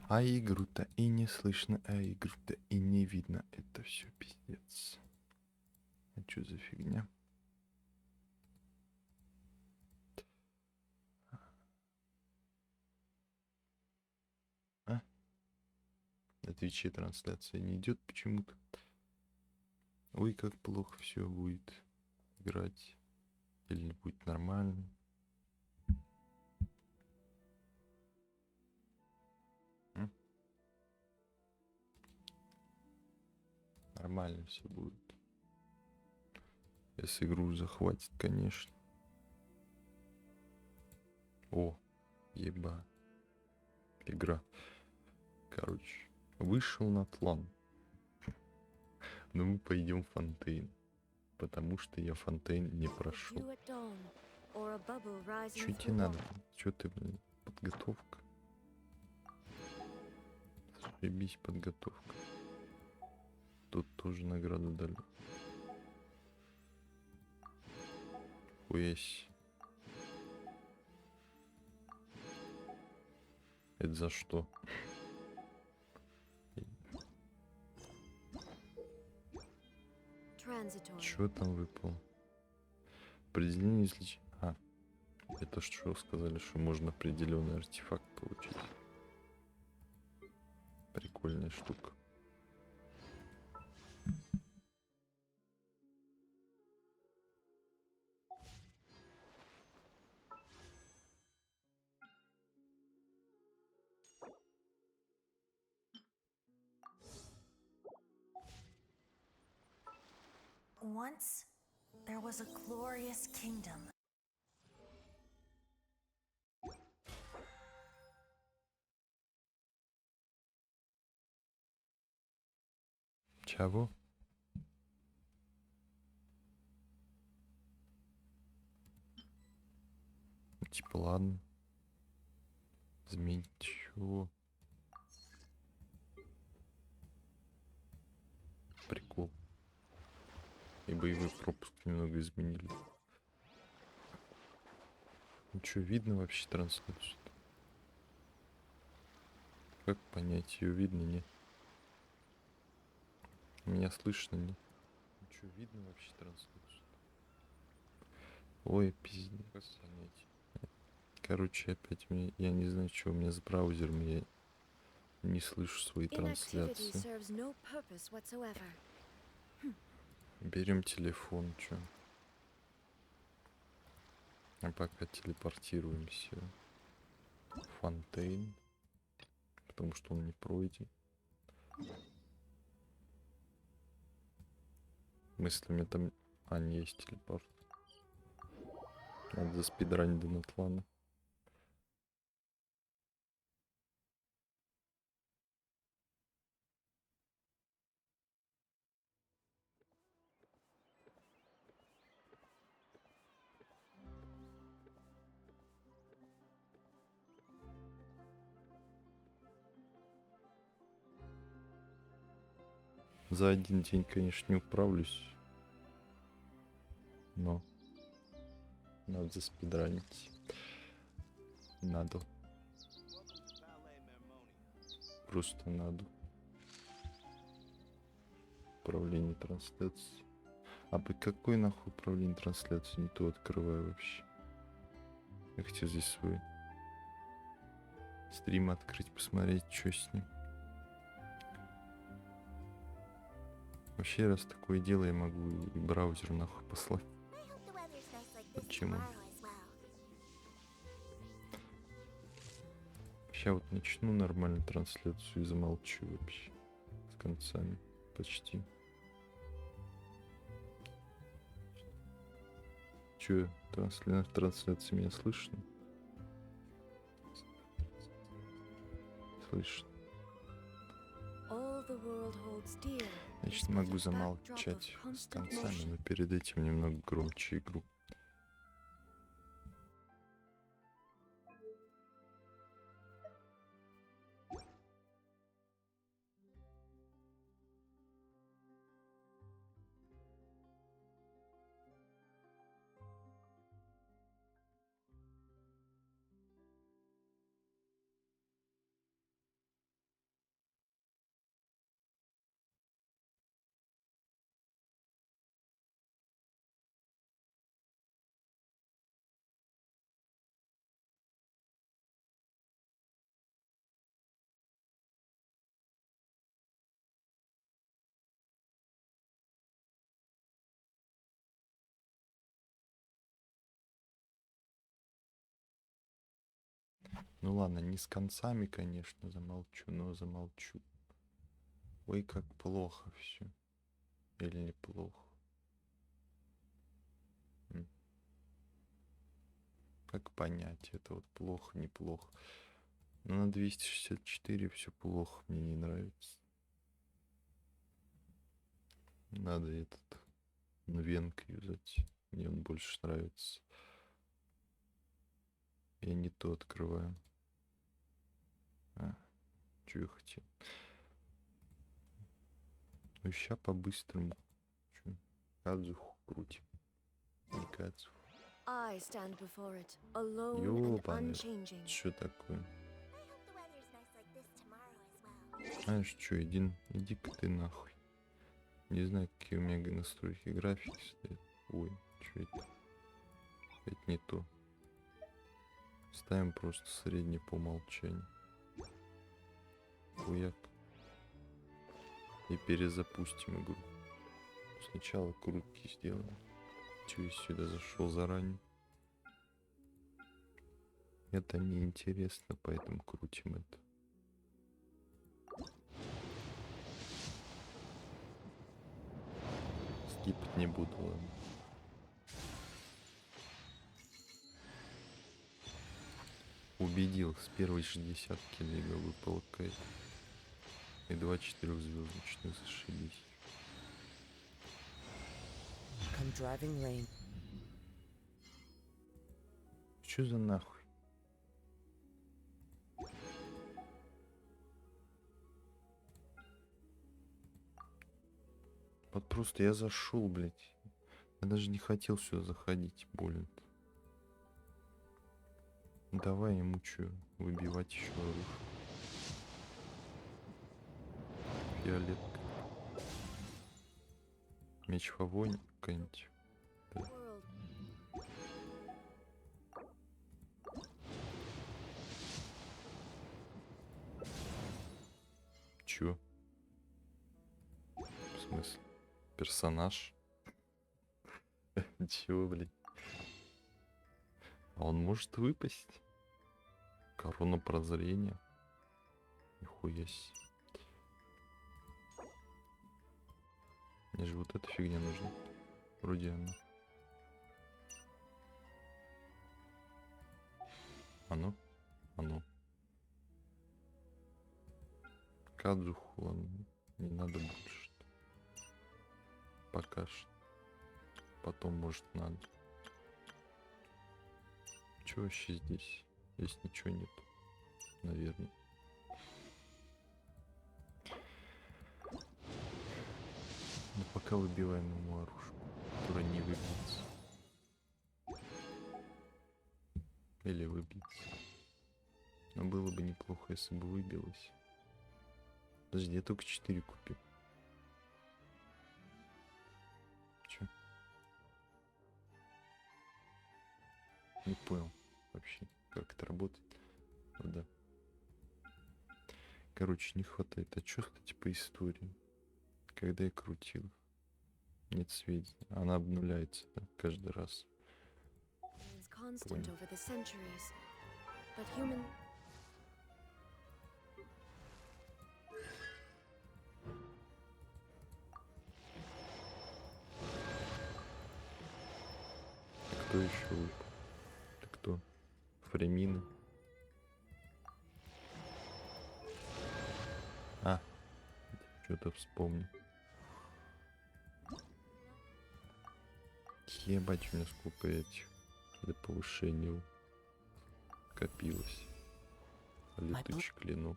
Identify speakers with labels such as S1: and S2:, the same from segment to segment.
S1: А игру-то и не слышно, а игру-то и не видно. Это все пиздец. А что за фигня? А? На Твиче трансляция не идет почему-то. Ой, как плохо все будет играть. Или будет нормально. Нормально все будет. Если игру захватит, конечно. О, еба. Игра. Короче, вышел Натлан. Но мы пойдем в Фонтейн. Потому что я Фонтейн не прошел. Чё тебе надо? Чё ты, блин? Подготовка. Ебись, подготовка. Тут тоже награду дали. Хуясь. Это за что? Чё там выпало? Определение излечения. А, это что сказали, что можно определенный артефакт получить. Прикольная штука.
S2: Once there was a glorious kingdom.
S1: Чего? Типа ладно. Изменить чего? Прикол. И боевой пропуск немного изменили. Ну что, видно вообще трансляцию? Как понять, ее видно, нет? Меня слышно, нет? Ну что, видно вообще трансляцию? Ой, пиздец, как понять? Короче, опять мне, я не знаю, что у меня с браузером, я не слышу свои трансляции. Берем телефон, что? А пока телепортируемся в Фонтейн, потому что он не пройден. Мыслями там... А, не есть телепорт. Надо заспидранить до Натлана. За один день, конечно, не управлюсь. Но надо заспидранить. Надо. Просто надо. Управление трансляцией. А по какой нахуй управление трансляцией? Не то открываю вообще. Я хотел здесь свой стрим открыть, посмотреть, что с ним. Вообще, раз такое дело, я могу и браузер нахуй послать. Почему? Сейчас вот начну нормально трансляцию и замолчу вообще. С концами. Почти. Че, трансляции меня слышно? Слышно. Значит, могу замолчать с концами, но перед этим немного громче игру. Ну ладно, не с концами, конечно, замолчу, но замолчу. Ой, как плохо все. Или неплохо. Как понять, это вот плохо, неплохо. Но на 264 все плохо, мне не нравится. Надо этот венк юзать. Мне он больше нравится. Я не то открываю. Что я хотел? Ну, ща по-быстрому. Чё? Кадзуху крутим. Не кадзуху.
S3: I stand before it, alone and
S1: Ёбаный,
S3: unchanging.
S1: что такое?
S2: I hope the weather's nice like this tomorrow as well.
S1: Знаешь что, иди-ка ты нахуй. Не знаю, какие у меня настройки графики стоят. Ой, что это? Это не то. Ставим просто средний по умолчанию. Хуяк. И перезапустим игру. Сначала крутки сделаем. Че я сюда зашел заранее? Это неинтересно, поэтому крутим это. Скипать не буду, ладно. Убедил, с первой 60-ки лига выпала какая-то. И 2 4-звездочных зашибись.
S3: Come driving rain.
S1: Чё за нахуй? Вот просто я зашел, блядь. Я даже не хотел сюда заходить, больно. Давай ему чё, выбивать еще оружие. Фиолетка. Меч в огонь какая-нибудь. Да.
S3: World.
S1: Чё? В смысле? Персонаж? Чего, блядь? А он может выпасть? Корона прозрения? Нихуя себе. Мне же вот эта фигня нужна. Вроде она. Оно? Оно. Кадзуху, ладно. Не надо больше. Пока что. Потом, может, надо. Чё вообще здесь? Здесь ничего нет. Наверное. Но пока выбиваем ему оружие, которое не выбьется. Или выбьется. Но было бы неплохо, если бы выбилось. Подожди, я только 4 купил. Чё? Не понял вообще, как это работает. Ну да. Короче, не хватает. А чё, кстати, по истории? Когда я крутил? Нет сведений. Она обнуляется, да, каждый раз.
S3: Remains constant
S1: Понял.
S3: over the centuries. But human.
S1: А кто еще выпал? Это кто? Фремины? А, что-то вспомнил. Ебать, у меня сколько этих для повышения копилось. Летучий клинок.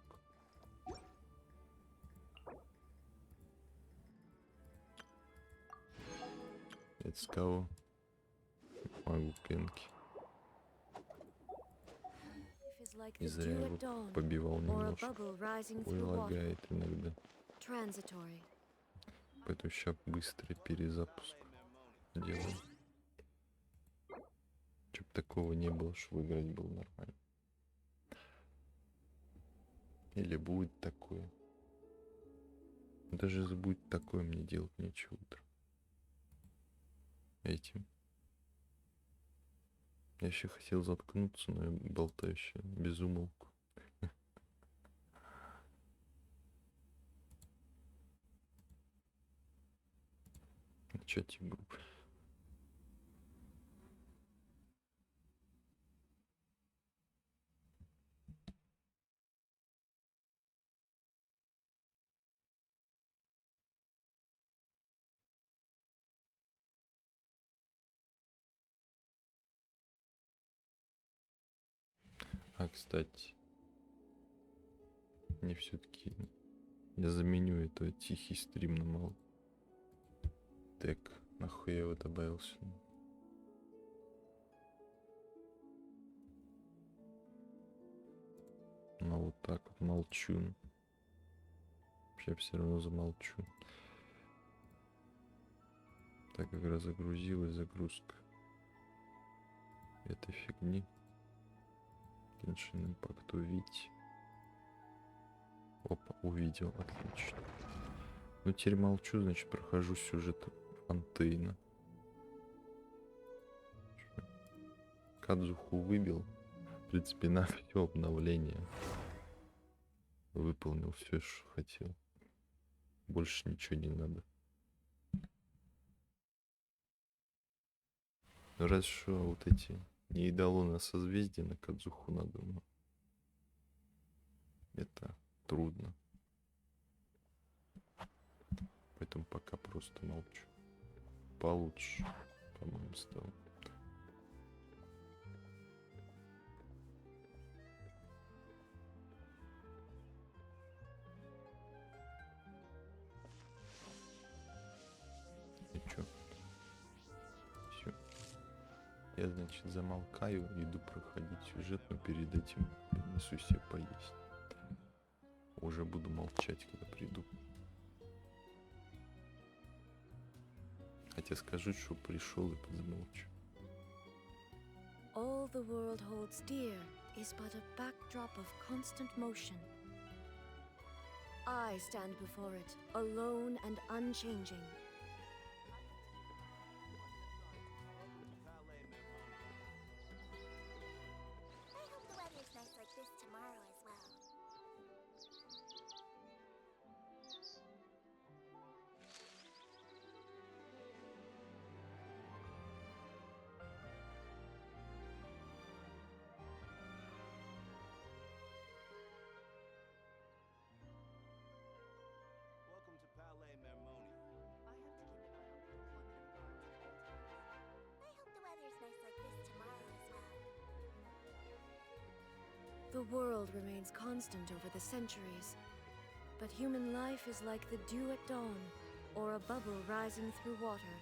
S1: Это с кого? Могу пенки.
S3: Life is like
S1: Не
S3: the
S1: зря
S3: dew
S1: его
S3: at dawn,
S1: побивал
S3: or a
S1: немножко.
S3: bubble rising
S1: Ой,
S3: through water.
S1: лагает иногда.
S3: Transitory.
S1: Поэтому сейчас быстрый перезапуск делаем. Чтоб такого не было, что выиграть было нормально. Или будет такое. Даже если будет такое, мне делать нечего утром. Этим. Я еще хотел заткнуться, но я болтаю еще без умолку. начать игру. А, кстати, мне все-таки я заменю это тихий стрим на мал. Так, нахуй я его добавил сюда. Ну вот так вот молчу. Вообще все равно замолчу. Так как раз загрузилась загрузка этой фигни. ГеншинИмпакт увидеть. Опа, увидел, отлично. Ну теперь молчу, значит прохожу сюжет Фонтейна. Кадзуху выбил. В принципе, на все обновление. Выполнил все, что хотел. Больше ничего не надо. Ну, раз что вот эти неидолоны созвездия на Кадзуху надо, но это трудно. Поэтому пока просто молчу. Получше, по-моему, стало. И чё? Все. Я, значит, замолкаю, иду проходить сюжет, но перед этим принесу себе поесть. Уже буду молчать, когда приду. Хотя скажу, что пришел и замолчу.
S3: All the world holds dear is but a backdrop of constant motion. I stand before it, alone and unchanging.
S2: I hope the weather's nice like this tomorrow as well.
S4: Welcome to Palais Mermoni.
S2: I hope the weather's nice like this tomorrow as well.
S3: The world remains constant over the centuries, but human life is like the dew at dawn, or a bubble rising through water.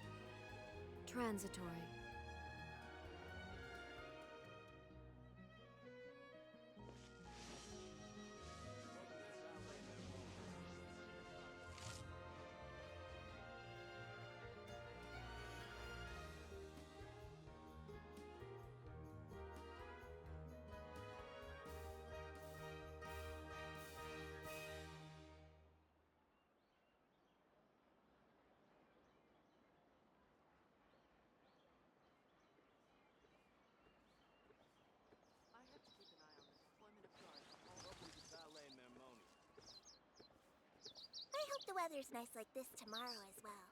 S3: Transitory.
S4: Welcome to Palais Mermoni.
S2: I hope the weather's nice like this tomorrow as well.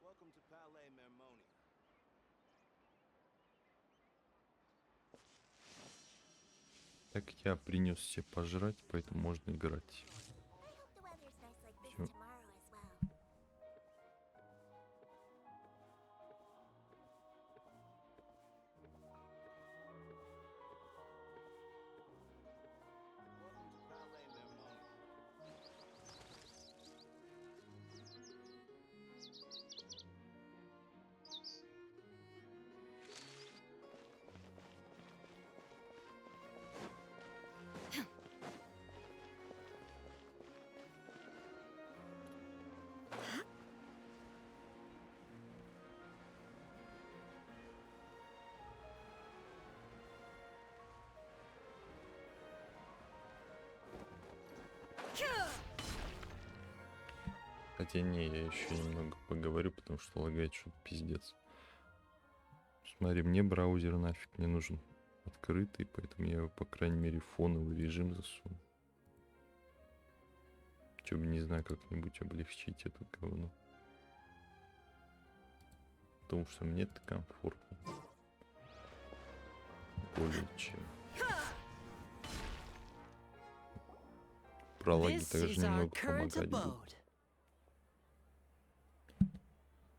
S4: Welcome to Palais Mermoni.
S1: Так я принес себе пожрать, поэтому можно играть.
S2: I hope the weather's nice like this
S1: Sure.
S2: tomorrow as well.
S4: Welcome to Palais Mermoni.
S1: Хотя не, я еще немного поговорю, потому что лагает что-то пиздец. Смотри, мне браузер нафиг не нужен открытый, поэтому я его, по крайней мере, в фоновый режим засуну. Чтобы, не знаю, как-нибудь облегчить это говно. Потому что мне это комфортно. Более чем. Про лаги
S5: This
S1: также
S5: is our
S1: немного
S5: current
S1: помогать будут.
S5: abode.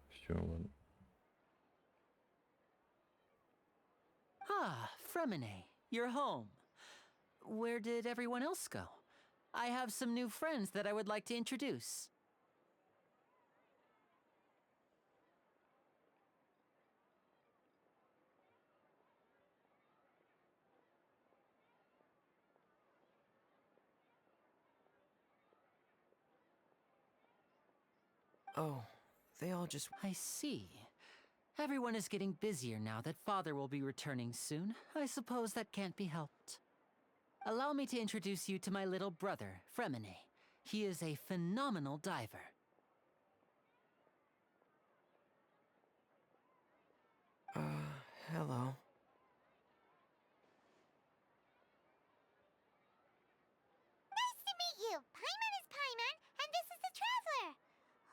S1: Все, ладно.
S5: Ah, Fremine, you're home. Where did everyone else go? I have some new friends that I would like to introduce.
S6: Oh, they all just...
S5: I see. Everyone is getting busier now that Father will be returning soon. I suppose that can't be helped. Allow me to introduce you to my little brother, Fremine. He is a phenomenal diver.
S6: Hello.
S7: Nice to meet you. Paimon is Paimon, and this is the Traveler.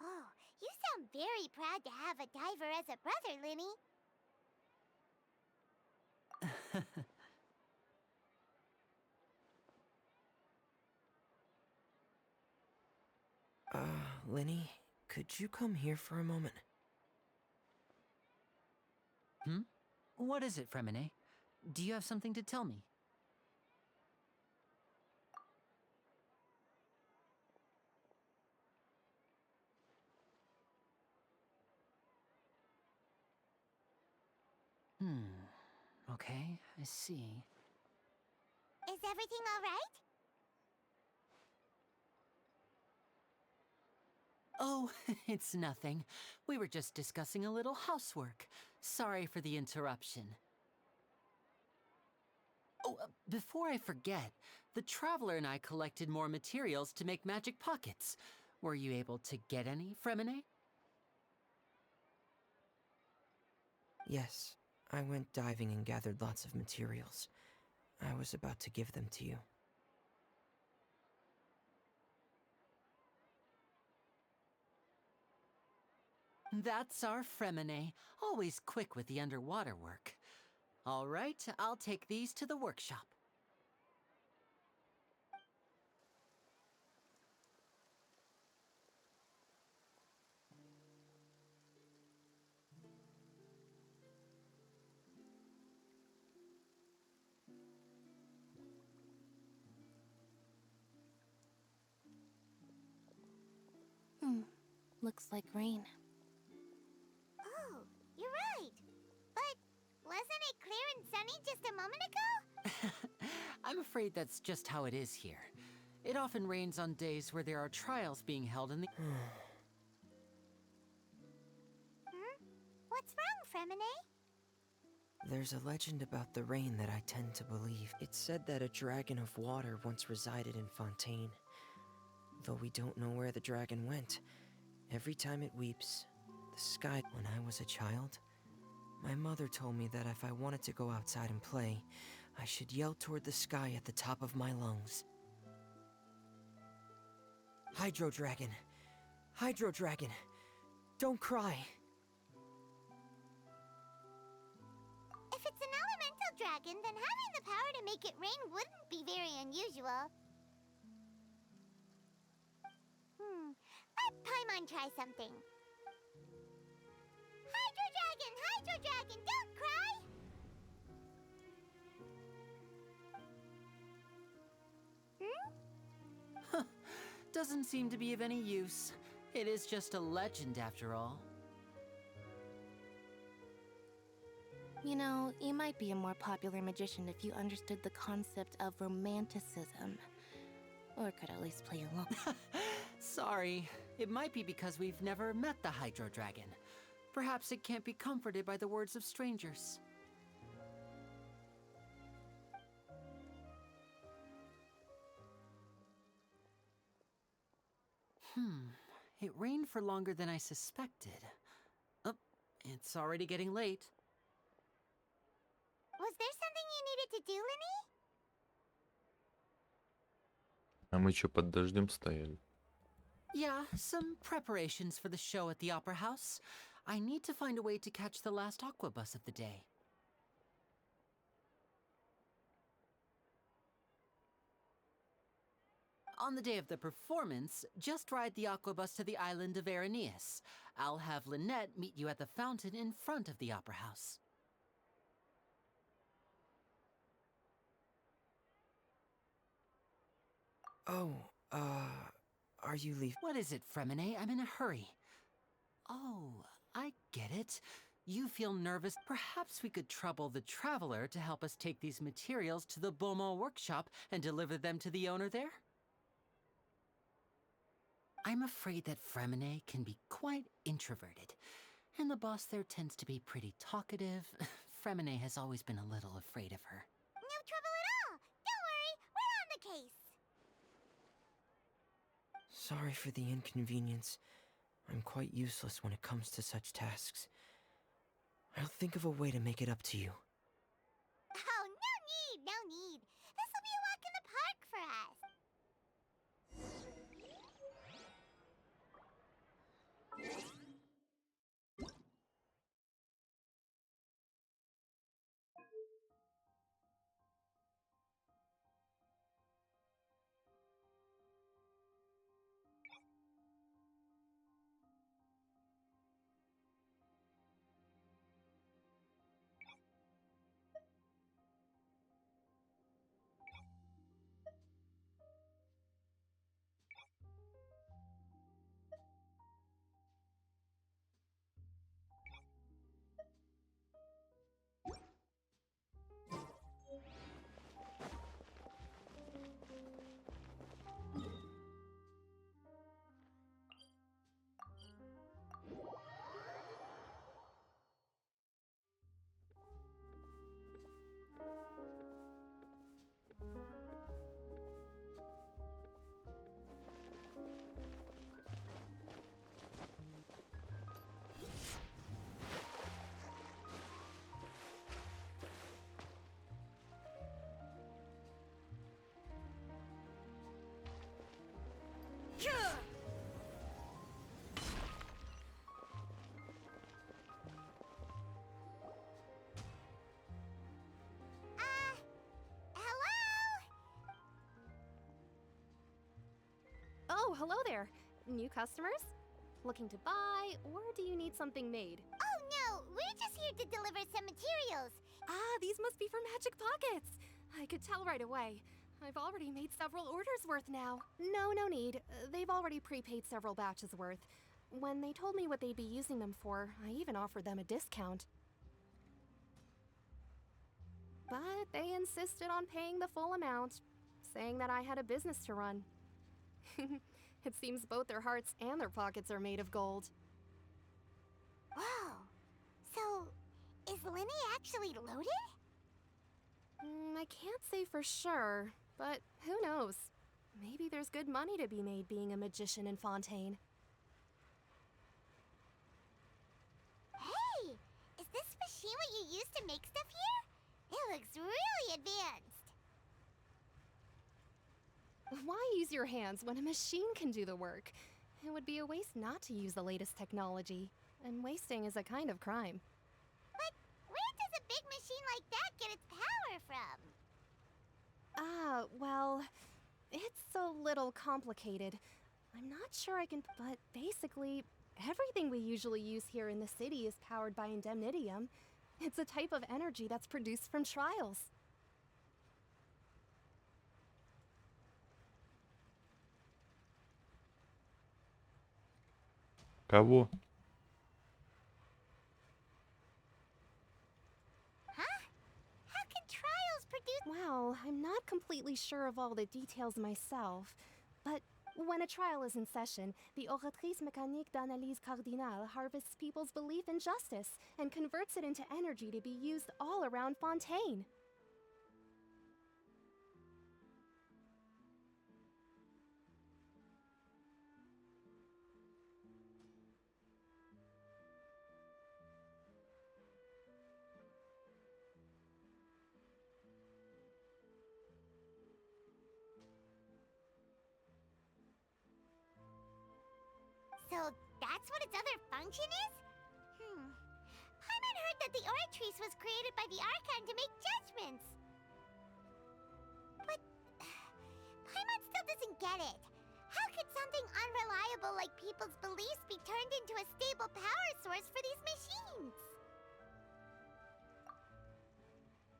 S7: Oh, you sound very proud to have a diver as a brother, Linny.
S6: Linny, could you come here for a moment?
S5: Hmm? What is it, Fremine? Do you have something to tell me? Okay, I see.
S7: Is everything all right?
S5: Oh, it's nothing. We were just discussing a little housework. Sorry for the interruption. Oh, before I forget, the Traveler and I collected more materials to make magic pockets. Were you able to get any, Fremine?
S6: Yes, I went diving and gathered lots of materials. I was about to give them to you.
S5: That's our Fremine, always quick with the underwater work. All right, I'll take these to the workshop.
S2: Looks like rain.
S7: Oh, you're right. But wasn't it clear and sunny just a moment ago?
S5: I'm afraid that's just how it is here. It often rains on days where there are trials being held in the...
S7: What's wrong, Fremine?
S6: There's a legend about the rain that I tend to believe. It's said that a dragon of water once resided in Fontaine. Though we don't know where the dragon went, every time it weeps, the sky... When I was a child, my mother told me that if I wanted to go outside and play, I should yell toward the sky at the top of my lungs. Hydro Dragon! Hydro Dragon! Don't cry!
S7: If it's an elemental dragon, then having the power to make it rain wouldn't be very unusual. Let Paimon try something. Hydro Dragon, don't cry!
S5: Doesn't seem to be of any use. It is just a legend after all.
S2: You know, you might be a more popular magician if you understood the concept of romanticism. Or could at least play along.
S5: Sorry. It might be because we've never met the Hydro Dragon. Perhaps it can't be comforted by the words of strangers. It rained for longer than I suspected. Oh, it's already getting late.
S7: Was there something you needed to do, Lenny?
S1: А мы чё, под дождем стояли?
S5: Yeah, some preparations for the show at the Opera House. I need to find a way to catch the last aqua bus of the day. On the day of the performance, just ride the aqua bus to the island of Araneus. I'll have Lynette meet you at the fountain in front of the Opera House.
S6: Oh, are you leaving?
S5: What is it, Fremine? I'm in a hurry. Oh, I get it. You feel nervous. Perhaps we could trouble the traveler to help us take these materials to the Beaumont workshop and deliver them to the owner there? I'm afraid that Fremine can be quite introverted, and the boss there tends to be pretty talkative. Fremine has always been a little afraid of her.
S7: No trouble at all. Don't worry, we're on the case.
S6: Sorry for the inconvenience. I'm quite useless when it comes to such tasks. I'll think of a way to make it up to you.
S7: Oh, no need, no need. This will be a walk in the park for us. Hello?
S8: Oh, hello there. New customers? Looking to buy, or do you need something made?
S7: Oh, no, we're just here to deliver some materials.
S8: Ah, these must be for Magic Pockets. I could tell right away. I've already made several orders worth now. No need. They've already prepaid several batches worth. When they told me what they'd be using them for, I even offered them a discount. But they insisted on paying the full amount, saying that I had a business to run. It seems both their hearts and their pockets are made of gold.
S7: Whoa. So, is Lenny actually loaded?
S8: I can't say for sure, but who knows? Maybe there's good money to be made being a magician in Fontaine.
S7: Hey, is this machine what you use to make stuff here? It looks really advanced.
S8: Why use your hands when a machine can do the work? It would be a waste not to use the latest technology, and wasting is a kind of crime.
S7: But where does a big machine like that get its power from?
S8: Ah, well, it's a little complicated. I'm not sure I can, but basically, everything we usually use here in the city is powered by indemnitium. It's a type of energy that's produced from trials.
S1: Кого?
S7: Huh? How can trials produce...
S8: Well, I'm not completely sure of all the details myself, but when a trial is in session, the oratrice mécanique d'analyse cardinale harvests people's belief in justice and converts it into energy to be used all around Fontaine.
S7: So that's what its other function is? Paimon heard that the Oratrice was created by the Archon to make judgments. But Paimon still doesn't get it. How could something unreliable like people's beliefs be turned into a stable power source for these machines?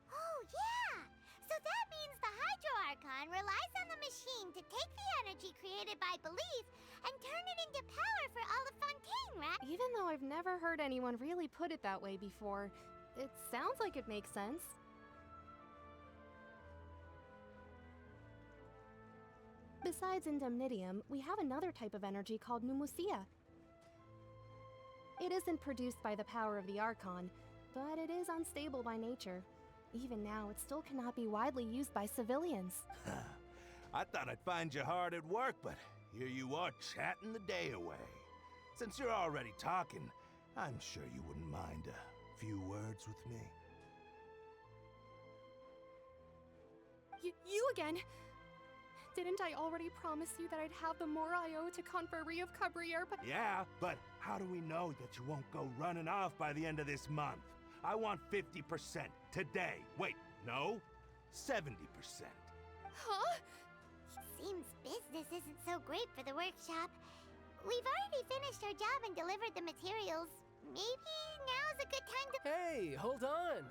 S7: Oh, yeah! So that means the Hydro Archon relies on the machine to take the energy created by belief and turn it into power for all of Fontaine, right?
S8: Even though I've never heard anyone really put it that way before, it sounds like it makes sense. Besides indemnitium, we have another type of energy called pneumosia. It isn't produced by the power of the Archon, but it is unstable by nature. Even now, it still cannot be widely used by civilians.
S9: I thought I'd find you hard at work, but here you are chatting the day away. Since you're already talking, I'm sure you wouldn't mind a few words with me.
S8: You again? Didn't I already promise you that I'd have the more I owe to Confrérie of Cabriere, but—
S9: Yeah, but how do we know that you won't go running off by the end of this month? I want 50% today. Wait, no, 70%.
S8: Huh?
S7: Seems business isn't so great for the workshop. We've already finished our job and delivered the materials. Maybe now's a good time to—
S10: Hey, hold on!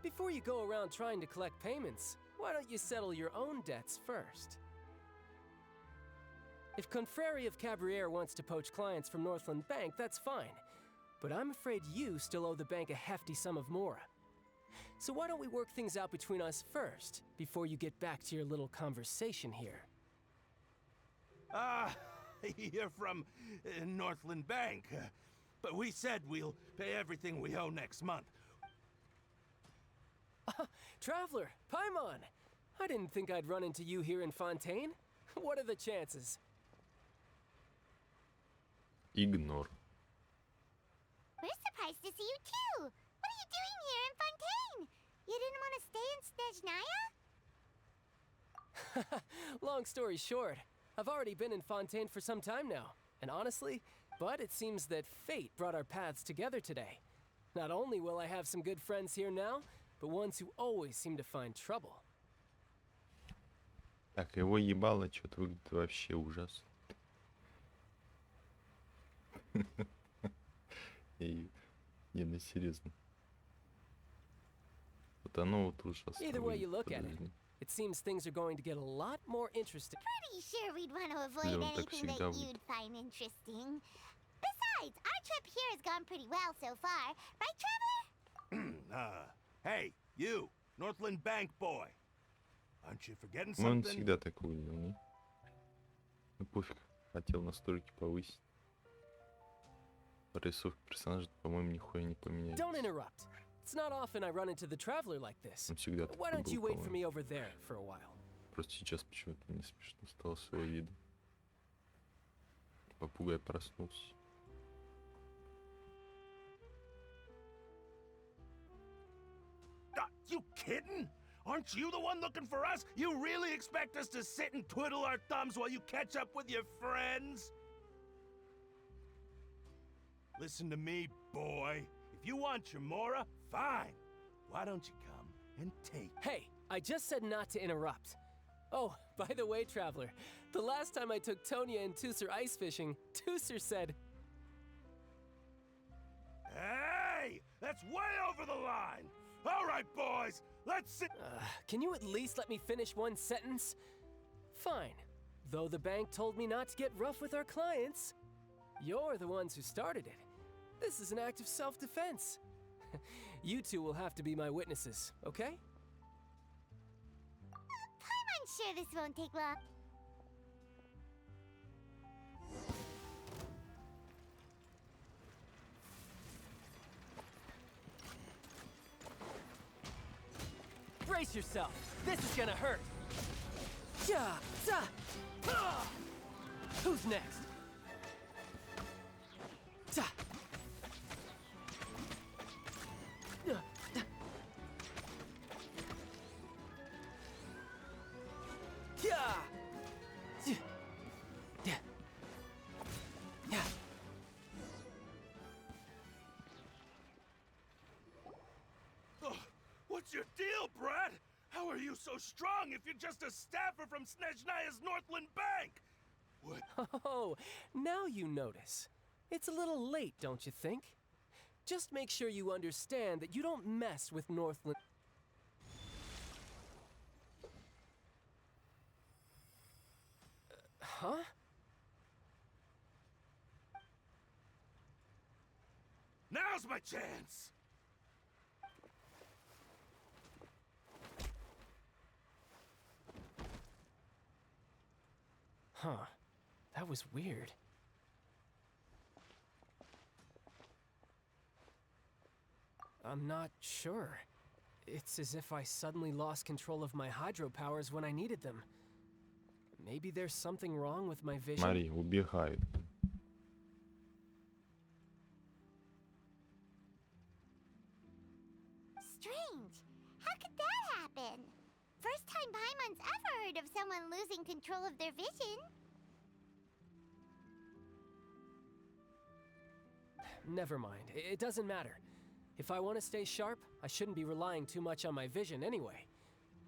S10: Before you go around trying to collect payments, why don't you settle your own debts first? If Confrérie of Cabriere wants to poach clients from Northland Bank, that's fine. But I'm afraid you still owe the bank a hefty sum of mora. So why don't we work things out between us first, before you get back to your little conversation here?
S9: You're from Northland Bank. But we said we'll pay everything we owe next month.
S10: Traveler, Paimon! I didn't think I'd run into you here in Fontaine. What are the chances?
S1: Игнор.
S7: We're surprised to see you too! What are you doing here in Fontaine? You didn't want to stay in Snezhnaya?
S10: Long story short, I've already been in Fontaine for some time now. And honestly, but it seems that fate brought our paths together today. Not only will I have some good friends here now, but ones who always seem to find trouble.
S1: Так, его ебало что-то выглядит вообще ужасно. Не, ну серьезно. Вот оно вот ужасно.
S10: Either way you look at it,
S1: выглядит.
S10: it seems things are going to get a lot more interesting.
S7: Pretty sure we'd want to avoid
S1: Leon так
S7: anything
S1: всегда
S7: that
S1: будет.
S7: you'd find interesting. Besides, our trip here has gone pretty well so far. Right, Traveler?
S9: Hey, you, Northland Bank boy. Aren't you forgetting
S1: Ну, он
S9: something?
S1: всегда так выглядел, не? Ну пофиг, хотел настройки повысить. Рисовки персонажа, по-моему, нихуя не поменялись.
S10: Don't interrupt. It's not often I run into the Traveler like this.
S1: Он всегда
S10: Why
S1: такой
S10: don't you
S1: был,
S10: wait for
S1: по-моему.
S10: me over there for a while?
S1: Просто сейчас почему-то не смешно стало с его видом. Попугай проснулся.
S9: You kidding? Aren't you the one looking for us? You really expect us to sit and twiddle our thumbs while you catch up with your friends? Listen to me, boy. If you want your mora, fine. Why don't you come and take it?
S10: Hey, I just said not to interrupt. Oh, by the way, Traveler, the last time I took Tonya and Tusser ice fishing, Tusser said,
S9: Hey! That's way over the line! All right, boys, let's sit.
S10: can you at least let me finish one sentence? Fine. Though the bank told me not to get rough with our clients, you're the ones who started it. This is an act of self-defense. You two will have to be my witnesses, okay?
S7: I'm sure this won't take long.
S10: Brace yourself. This is gonna hurt. Ja, za, ah. Who's next? Za. Yeah. Yeah.
S9: What's your deal, Brad? How are you so strong if you're just a staffer from Snezhnaya's Northland Bank? What?
S10: Oh, now you notice. It's a little late, don't you think? Just make sure you understand that you don't mess with Northland. Huh?
S9: Now's my chance!
S10: Huh. That was weird. I'm not sure. It's as if I suddenly lost control of my hydro powers when I needed them. Maybe there's something wrong with my vision.
S1: Смотри, убегает.
S7: Strange. How could that happen? First time Paimon's ever heard of someone losing control of their vision.
S10: Never mind. It doesn't matter. If I want to stay sharp, I shouldn't be relying too much on my vision anyway.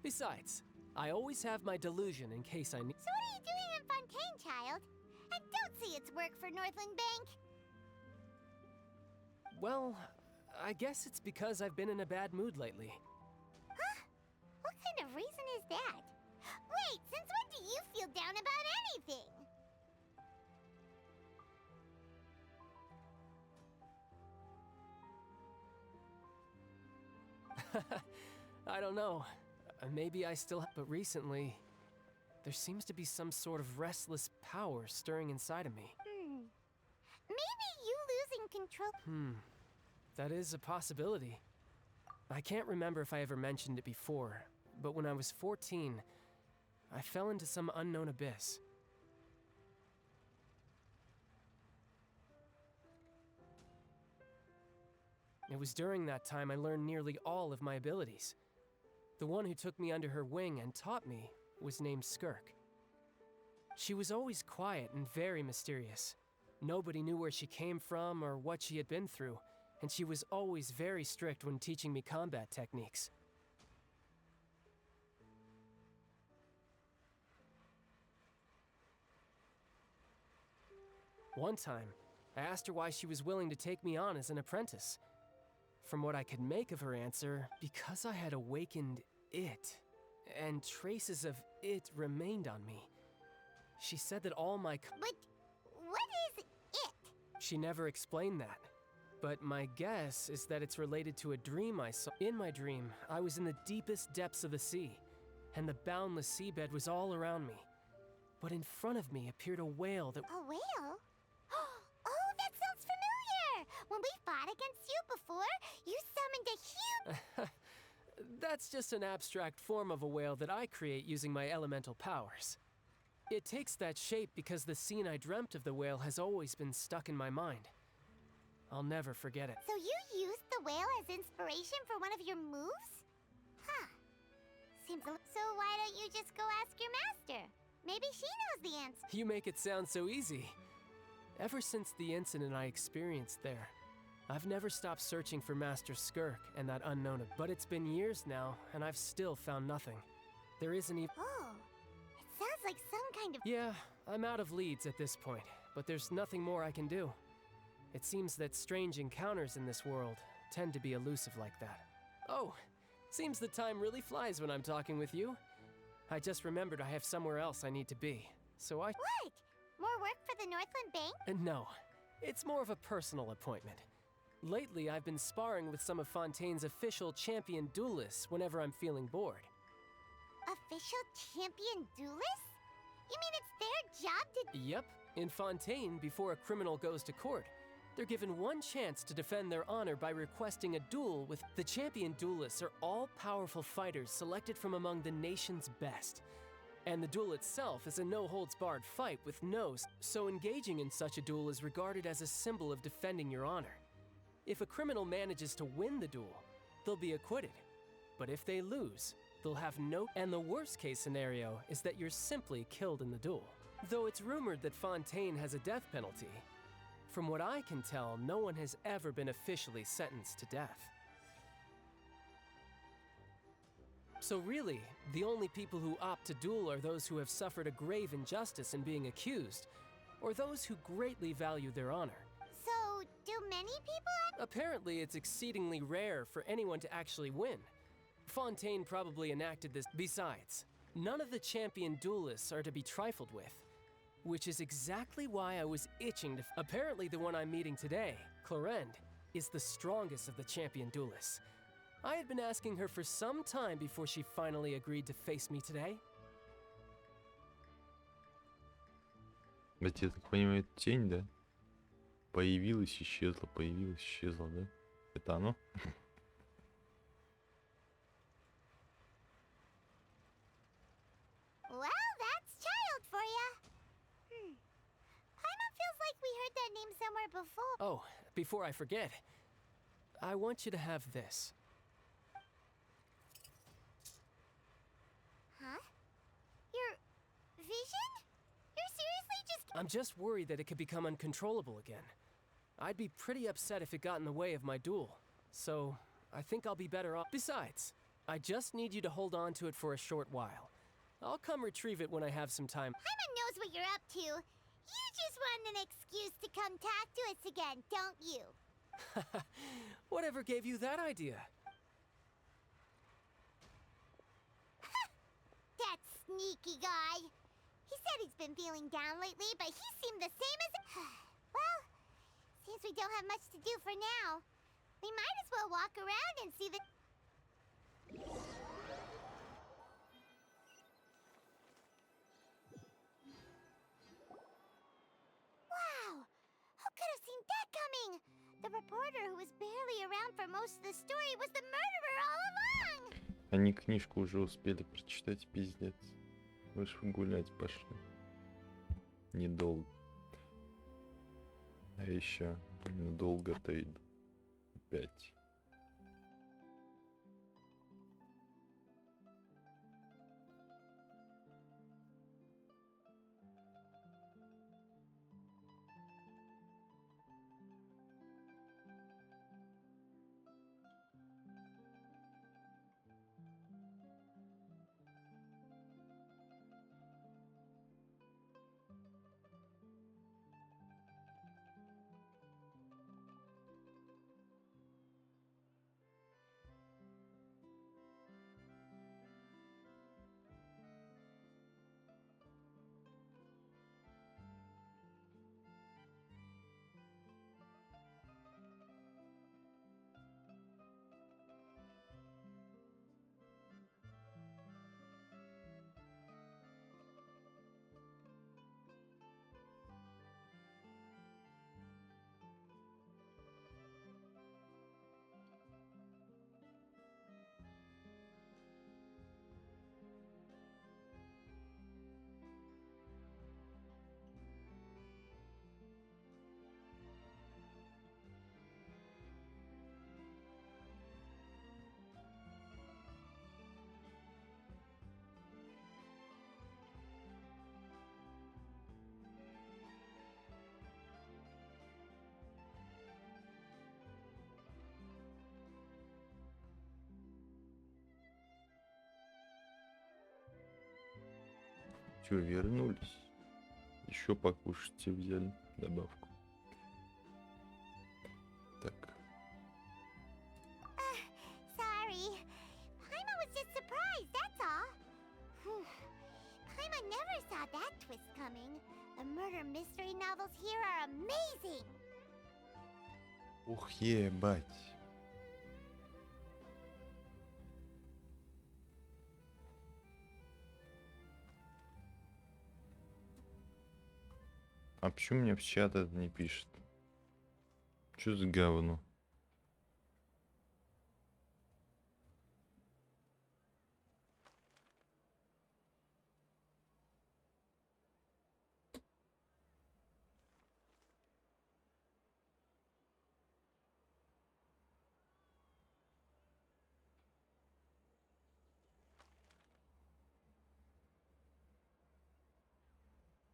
S10: Besides, I always have my delusion in case I need.
S7: So what are you doing in Fontaine, child? And don't say it's work for Northland Bank.
S10: Well, I guess it's because I've been in a bad mood lately.
S7: Huh? What kind of reason is that? Wait, since when do you feel down about anything?
S10: I don't know. Maybe I still. But recently, there seems to be some sort of restless power stirring inside of me.
S7: Maybe you losing control.
S10: That is a possibility. I can't remember if I ever mentioned it before, but when I was 14, I fell into some unknown abyss. It was during that time I learned nearly all of my abilities. The one who took me under her wing and taught me was named Skirk. She was always quiet and very mysterious. Nobody knew where she came from or what she had been through, and she was always very strict when teaching me combat techniques. One time, I asked her why she was willing to take me on as an apprentice. From what I could make of her answer, because I had awakened it, and traces of it remained on me. She said that all my
S7: But what is it?
S10: She never explained that. But my guess is that it's related to a dream I saw. In my dream, I was in the deepest depths of the sea, and the boundless seabed was all around me. But in front of me appeared a whale that...
S7: A whale? Oh, that sounds familiar! When we fought against you before, you summoned a huge...
S10: That's just an abstract form of a whale that I create using my elemental powers. It takes that shape because the scene I dreamt of the whale has always been stuck in my mind. I'll never forget it.
S7: So you used the whale as inspiration for one of your moves? Huh. Seems a... So why don't you just go ask your master? Maybe she knows the answer.
S10: You make it sound so easy. Ever since the incident I experienced there, I've never stopped searching for Master Skirk and that unknown. But it's been years now, and I've still found nothing. There isn't even...
S7: Oh, it sounds like some kind of...
S10: Yeah, I'm out of leads at this point, but there's nothing more I can do. It seems that strange encounters in this world tend to be elusive like that. Oh, seems the time really flies when I'm talking with you. I just remembered I have somewhere else I need to be, so I...
S7: What? More work for the Northland Bank?
S10: No, it's more of a personal appointment. Lately, I've been sparring with some of Fontaine's official champion duelists whenever I'm feeling bored.
S7: Official champion duelists? You mean it's their job to...
S10: Yep, in Fontaine, before a criminal goes to court, they're given one chance to defend their honor by requesting a duel with... The champion duelists are all-powerful fighters selected from among the nation's best. And the duel itself is a no-holds-barred fight with so engaging in such a duel is regarded as a symbol of defending your honor. If a criminal manages to win the duel, they'll be acquitted. But if they lose, they'll have no... And the worst-case scenario is that you're simply killed in the duel. Though it's rumored that Fontaine has a death penalty, from what I can tell, no one has ever been officially sentenced to death. So really, the only people who opt to duel are those who have suffered a grave injustice in being accused, or those who greatly value their honor.
S7: So, do many people
S10: Apparently, it's exceedingly rare for anyone to actually win. Fontaine probably enacted this. Besides, none of the champion duelists are to be trifled with, which is exactly why I was itching to. Apparently, the one I'm meeting today, Clorend, is the strongest of the champion duelists. I had been asking her for some time before she finally agreed to face me today.
S1: Вот я так понимаю, это тень, да? Появилась, исчезла, да? Это оно?
S7: Well, that's child for ya. Paimon feels like we heard that name somewhere before.
S10: Oh, before I forget, I want you to have this.
S7: Huh? Your vision? You're seriously just...
S10: I'm just worried that it could become uncontrollable again. I'd be pretty upset if it got in the way of my duel. So, I think I'll be better off. Besides, I just need you to hold on to it for a short while. I'll come retrieve it when I have some time.
S7: Paimon knows what you're up to. You just want an excuse to come talk to us again, don't you?
S10: Whatever gave you that idea?
S7: That sneaky guy. He said he's been feeling down lately, but he seemed the same as... Well, seems we don't have much to do for now. We might as well walk around and see the... Wow! Who could have seen that coming? The reporter who was barely around for most of the story was the murderer all along!
S1: Они книжку уже успели прочитать, пиздец. Вы ж гулять пошли. Недолго. А еще недолго-то и опять. Чё, вернулись? Еще покушайте взяли добавку. Так.
S7: Sorry. Paimon was just surprised, that's all. Whew. Paimon never saw that twist coming. The murder mystery novels here are amazing.
S1: Ух, ебать. А почему мне в чат это не пишет? Чё за говно?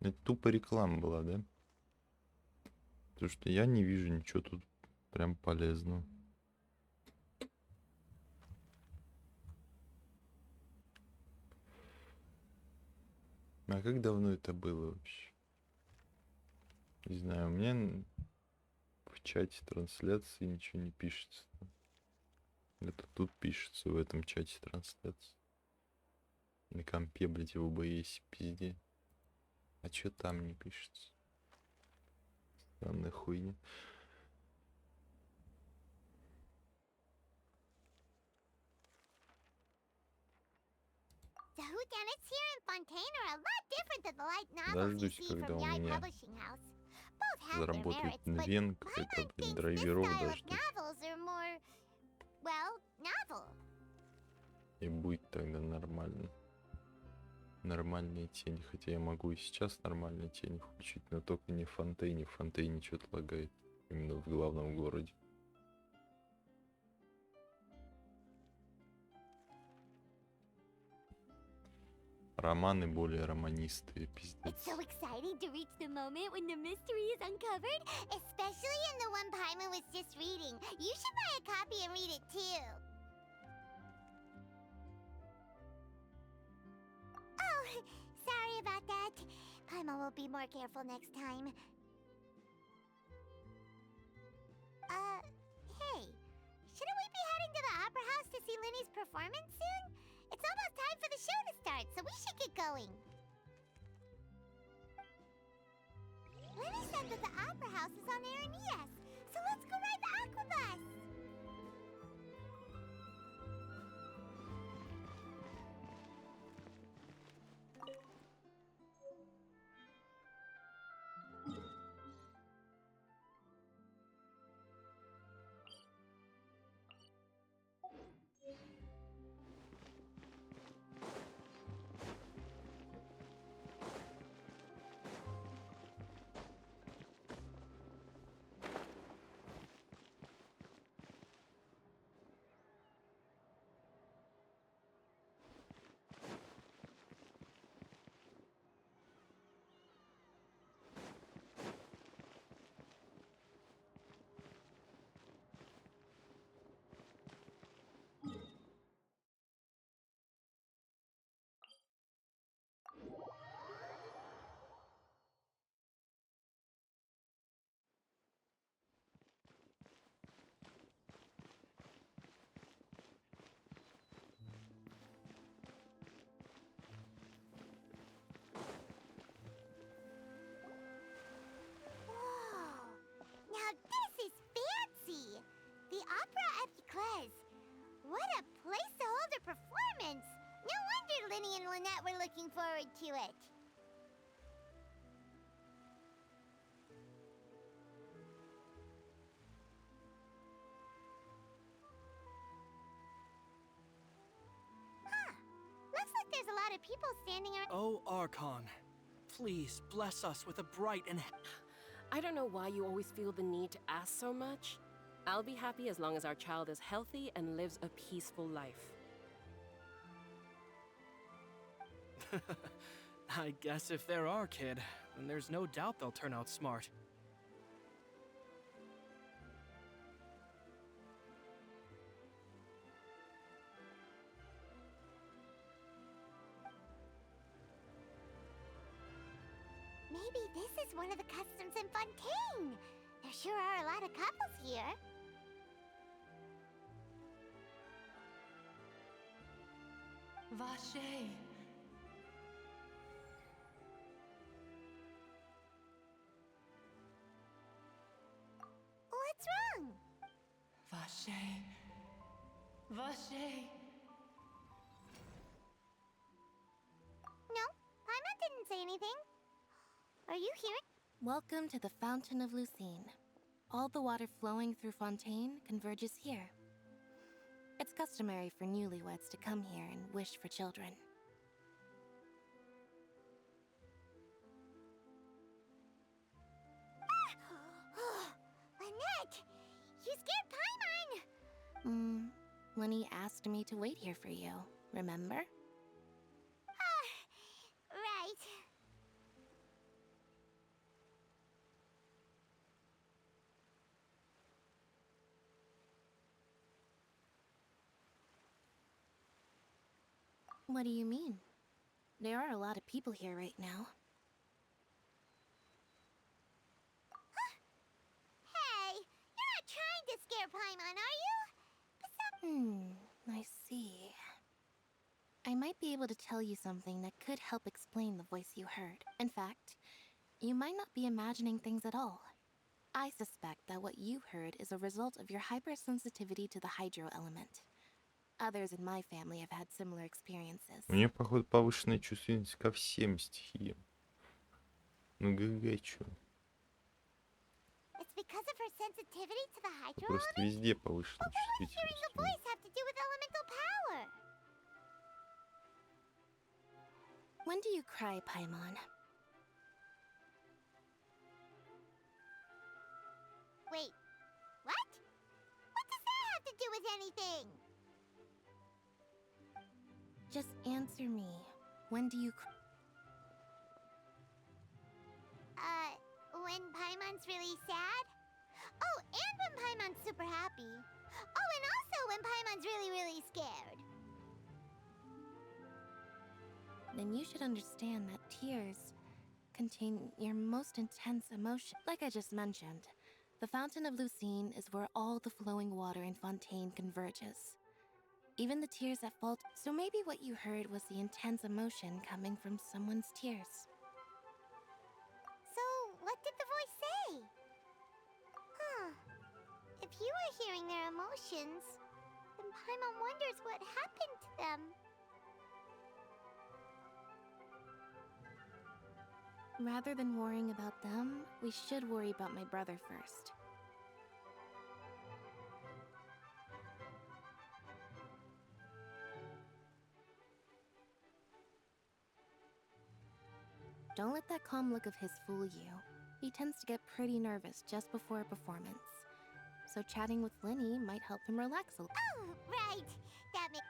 S1: Это тупо реклама была, да? Потому что я не вижу ничего тут прям полезного. А как давно это было вообще? Не знаю, у меня в чате трансляции ничего не пишется. Это тут пишется в этом чате трансляции. На компе, блядь, в ОБС, пизде. А чё там не пишется? Странная хуйня.
S7: The whodunits here in Fontaine are a lot different than the light novels you
S1: Дождусь,
S7: see
S1: когда
S7: from
S1: у
S7: the
S1: меня
S7: Publishing House. Both have their
S1: заработает
S7: merits, but
S1: инвент,
S7: my
S1: это,
S7: mind
S1: блин,
S7: thinks this
S1: драйверов
S7: style of
S1: дождусь.
S7: novels are more, well, novel.
S1: И будет тогда нормально. Нормальные тени. Хотя я могу и сейчас нормальные тени включить, но только не в Фонтейне. В Фонтейне что-то лагает. Именно в главном городе. Романы более романистые,
S7: It's
S1: пиздец.
S7: so exciting to reach the moment when the mystery is uncovered, especially in the one Paimon was just reading. You should buy a copy and read it too. Oh, sorry about that. Paimon will be more careful next time. Hey, shouldn't we be heading to the Opera House to see Linny's performance soon? It's almost time for the show to start, so we should get going. Lenny said that the Opera House is on Aranias, so let's go ride the Aquabus! Now this is fancy! The Opera Epiclese. What a place to hold a performance! No wonder Linny and Lynette were looking forward to it. Huh. Looks like there's a lot of people standing around.
S11: Oh, Archon, please bless us with a bright and...
S12: I don't know why you always feel the need to ask so much. I'll be happy as long as our child is healthy and lives a peaceful life.
S11: I guess if they're our kid, then there's no doubt they'll turn out smart.
S7: Maybe this is one of the customs in Fontaine. There sure are a lot of couples here.
S13: Vache.
S7: What's wrong?
S13: Vache. Vache.
S7: No, Paimon didn't say anything. Are you hearing?
S2: Welcome to the Fountain of Lucine. All the water flowing through Fontaine converges here. It's customary for newlyweds to come here and wish for children.
S7: Lynette! You scared Paimon!
S2: Lenny asked me to wait here for you, remember?
S7: Right.
S2: What do you mean? There are a lot of people here right now.
S7: Hey, you're not trying to scare Paimon, are you?
S2: I see. I might be able to tell you something that could help explain the voice you heard. In fact, you might not be imagining things at all. I suspect that what you heard is a result of your hypersensitivity to the hydro element. Others in my family have had similar experiences.
S1: У нее, походу, повышенная чувствительность ко всем стихиям. Ну, ГГ, чё?
S7: It's because of her sensitivity to the hydro
S1: Просто
S7: element?
S1: везде повышенная
S7: But what does hearing a
S1: чувствительность.
S7: voice have to do with elemental power?
S2: When do you cry, Paimon?
S7: Wait, what? What does that have to do with anything?
S2: Just answer me. When do you cry?
S7: When Paimon's really sad? Oh, and when Paimon's super happy. Oh, and also when Paimon's really, really scared.
S2: Then you should understand that tears contain your most intense emotion. Like I just mentioned, the Fountain of Lucine is where all the flowing water in Fontaine converges. Even the tears that fall. So maybe what you heard was the intense emotion coming from someone's tears.
S7: So, what did the voice say? Huh. If you were hearing their emotions, then Paimon wonders what happened to them.
S2: Rather than worrying about them, we should worry about my brother first. Don't let that calm look of his fool you. He tends to get pretty nervous just before a performance. So chatting with Linny might help him relax a little.
S7: Oh, right. That makes...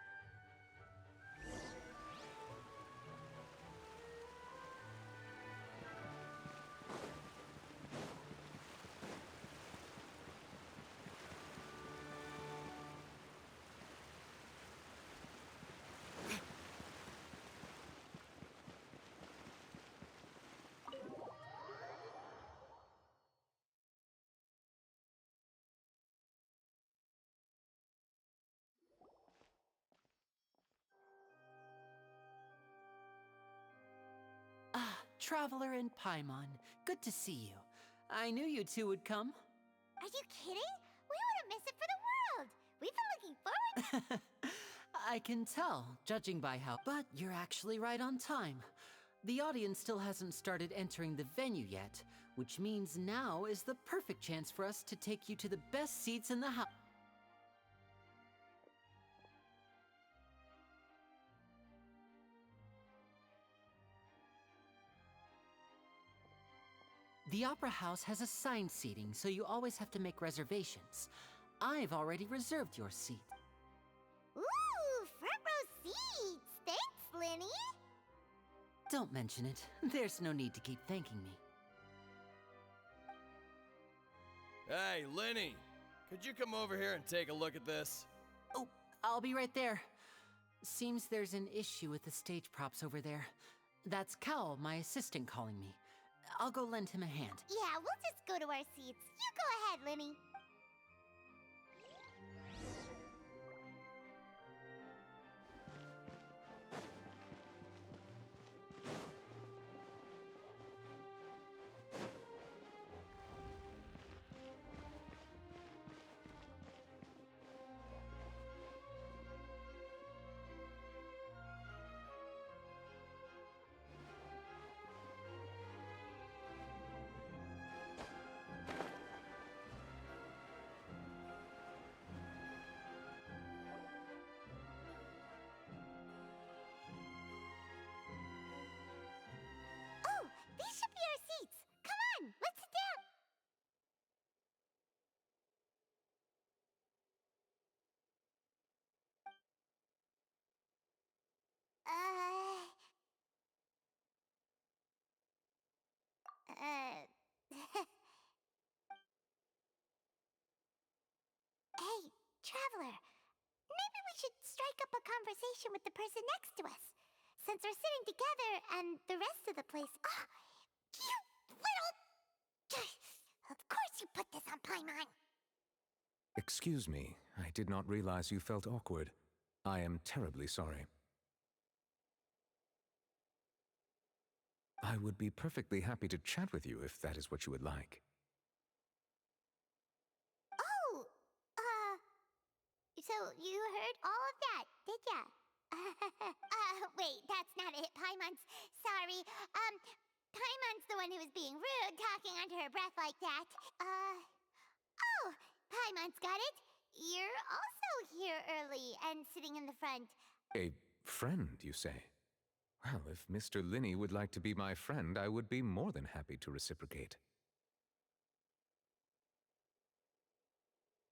S5: Ah, Traveler and Paimon, good to see you. I knew you two would come.
S7: Are you kidding? We wouldn't miss it for the world. We've been looking forward...
S5: I can tell, judging by how... But you're actually right on time. The audience still hasn't started entering the venue yet, which means now is the perfect chance for us to take you to the best seats in the house. The Opera House has assigned seating, so you always have to make reservations. I've already reserved your seat.
S7: Ooh, front row seats! Thanks, Linny!
S5: Don't mention it. There's no need to keep thanking me.
S14: Hey, Linny! Could you come over here and take a look at this?
S5: Oh, I'll be right there. Seems there's an issue with the stage props over there. That's Cal, my assistant, calling me. I'll go lend him a hand.
S7: Yeah, we'll just go to our seats. You go ahead, Linny. Oh, these should be our seats. Come on, let's sit down. Hey, Traveler. Maybe we should strike up a conversation with the person next to us. since we're sitting together and the rest of the place. Ah, you little. Of course you put this on Paimon.
S15: Excuse me, I did not realize you felt awkward. I am terribly sorry. I would be perfectly happy to chat with you if that is what you would like.
S7: Oh, so you heard all of that, did ya? Wait, that's not it. Paimon's sorry. Paimon's the one who was being rude, talking under her breath like that. Oh, Paimon's got it. You're also here early and sitting in the front.
S15: A friend, you say? Well, if Mr. Linney would like to be my friend, I would be more than happy to reciprocate.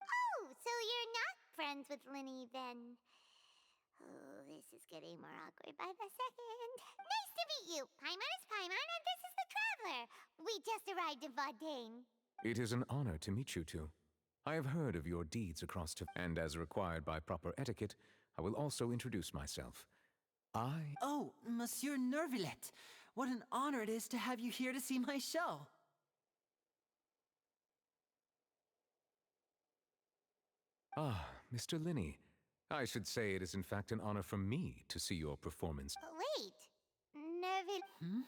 S7: Oh, so you're not friends with Linney then? Oh, this is getting more awkward by the second. Nice to meet you. Paimon is Paimon, and this is the Traveler. We just arrived in Fontaine.
S15: It is an honor to meet you two. I have heard of your deeds across and as required by proper etiquette, I will also introduce myself.
S5: Oh, Monsieur Nervillet. What an honor it is to have you here to see my show.
S15: Ah, Mr. Linney. I should say it is in fact an honor for me to see your performance.
S7: Wait, Nervil.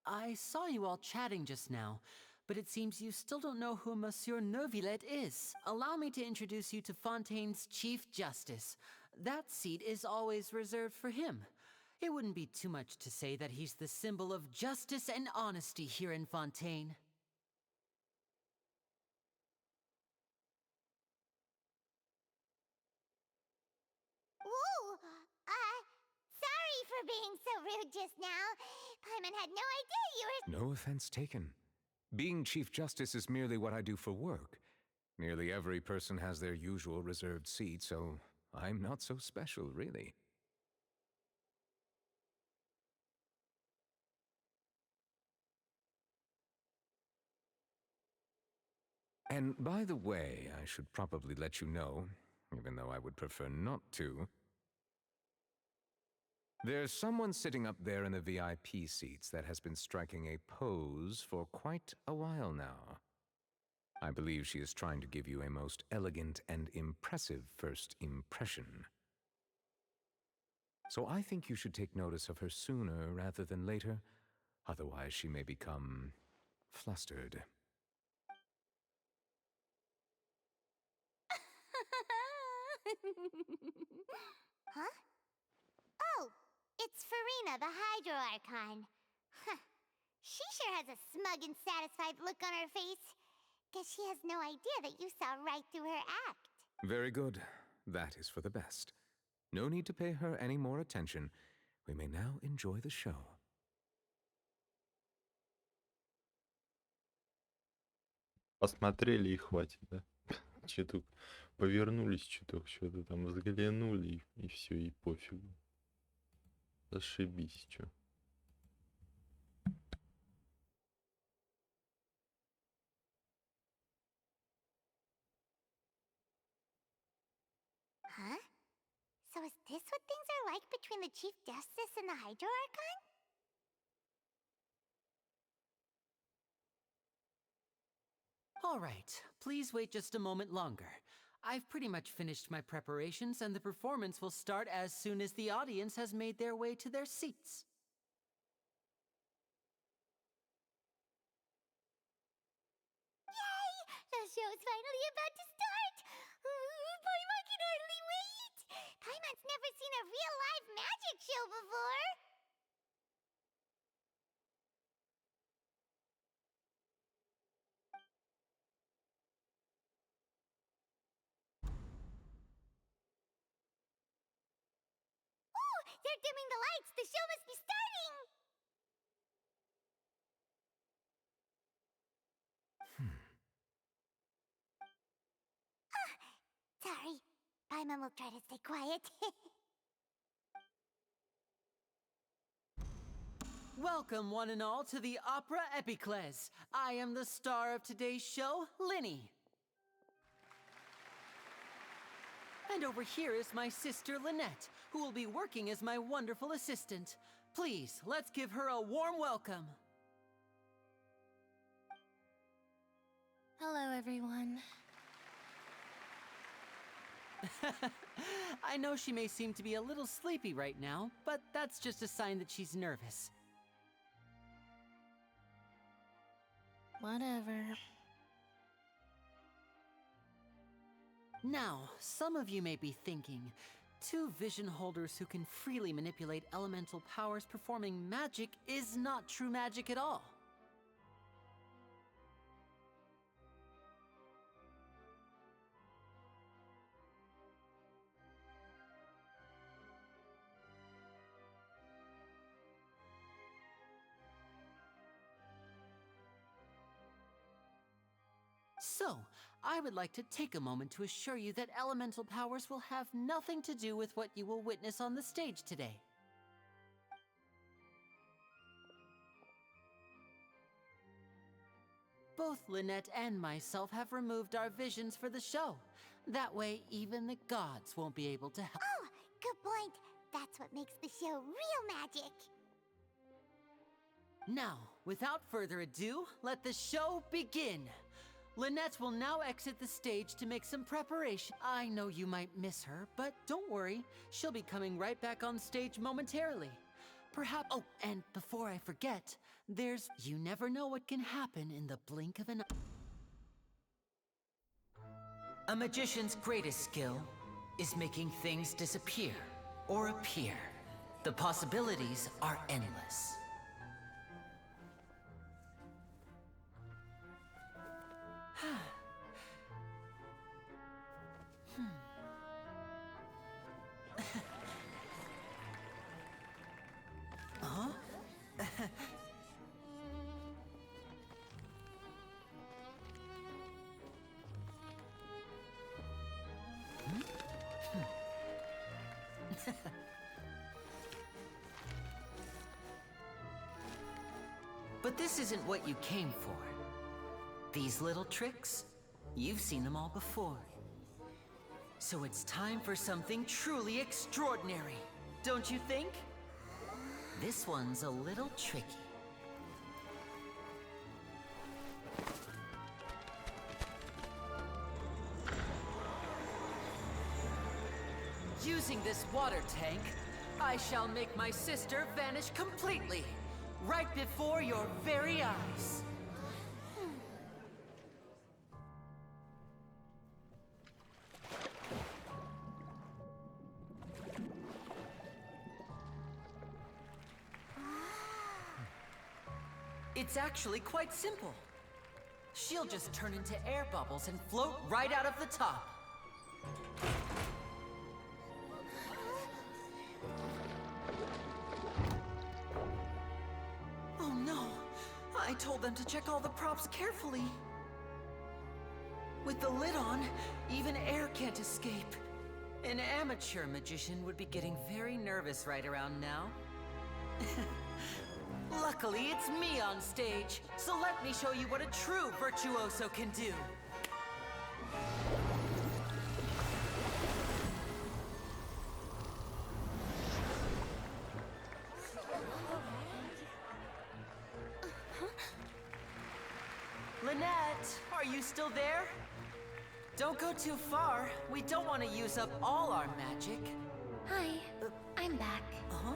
S5: I saw you all chatting just now, but it seems you still don't know who Monsieur Nervillet is. Allow me to introduce you to Fontaine's Chief Justice. That seat is always reserved for him. It wouldn't be too much to say that he's the symbol of justice and honesty here in Fontaine.
S7: Whoa! Sorry for being so rude just now. Paimon had no idea you were—
S15: No offense taken. Being Chief Justice is merely what I do for work. Nearly every person has their usual reserved seat, so I'm not so special, really. And by the way, I should probably let you know, even though I would prefer not to. There's someone sitting up there in the VIP seats that has been striking a pose for quite a while now. I believe she is trying to give you a most elegant and impressive first impression. So I think you should take notice of her sooner rather than later, otherwise she may become flustered.
S7: Huh? Oh, it's Farina, the Hydro Archon. Huh. She sure has a smug and satisfied look on her face. Guess she has no idea that you saw right through her act.
S15: Very good. That is for the best. No need to pay her any more attention. We may now enjoy the show.
S1: Посмотрели и хватит, да? Че-то повернулись чуток, что-то там взглянули, и все, и пофигу. Зашибись, чё.
S7: Huh? So is this what things are like between the Chief Justice and the Hydro Archon?
S5: All right, please wait just a moment longer. I've pretty much finished my preparations, and the performance will start as soon as the audience has made their way to their seats.
S7: Yay! The show's finally about to start! Paimon can hardly wait! Paimon's never seen a real live magic show before! Oh! They're dimming the lights! The show must be starting! Sorry. Paimon will try to stay quiet.
S5: Welcome, one and all, to the Opera Epiclese. I am the star of today's show, Linny. And over here is my sister Lynette, who will be working as my wonderful assistant. Please, let's give her a warm welcome.
S2: Hello, everyone.
S5: I know she may seem to be a little sleepy right now, but that's just a sign that she's nervous.
S2: Whatever.
S5: Now, some of you may be thinking, two vision holders who can freely manipulate elemental powers performing magic is not true magic at all. So, I would like to take a moment to assure you that elemental powers will have nothing to do with what you will witness on the stage today. Both Lynette and myself have removed our visions for the show. That way, even the gods won't be able to help.
S7: Oh, good point. That's what makes the show real magic.
S5: Now, without further ado, let the show begin. Lynette will now exit the stage to make some preparation. I know you might miss her, but don't worry. She'll be coming right back on stage momentarily. Perhaps— oh, and before I forget, you never know what can happen in the blink of an eye. A magician's greatest skill is making things disappear or appear. The possibilities are endless. Huh? But this isn't what you came for. These little tricks, you've seen them all before. So it's time for something truly extraordinary, don't you think? This one's a little tricky. Using this water tank, I shall make my sister vanish completely, right before your very eyes. It's actually quite simple. She'll just turn into air bubbles and float right out of the top. Oh no! I told them to check all the props carefully. With the lid on, even air can't escape. An amateur magician would be getting very nervous right around now. Luckily, it's me on stage, so let me show you what a true virtuoso can do. Lynette, are you still there? Don't go too far. We don't want to use up all our magic.
S2: Hi, I'm back.
S5: Uh-huh.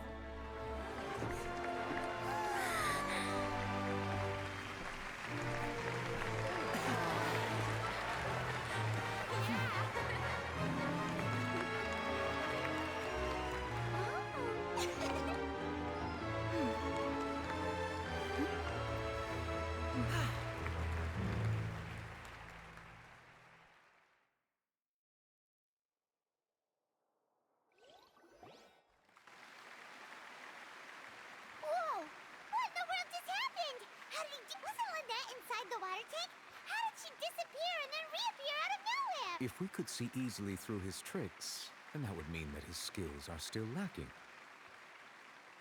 S7: Whoa! What in the world just happened? How did he do? Wasn't Lynette inside the water tank? How did she disappear and then reappear out of nowhere?
S15: If we could see easily through his tricks, then that would mean that his skills are still lacking.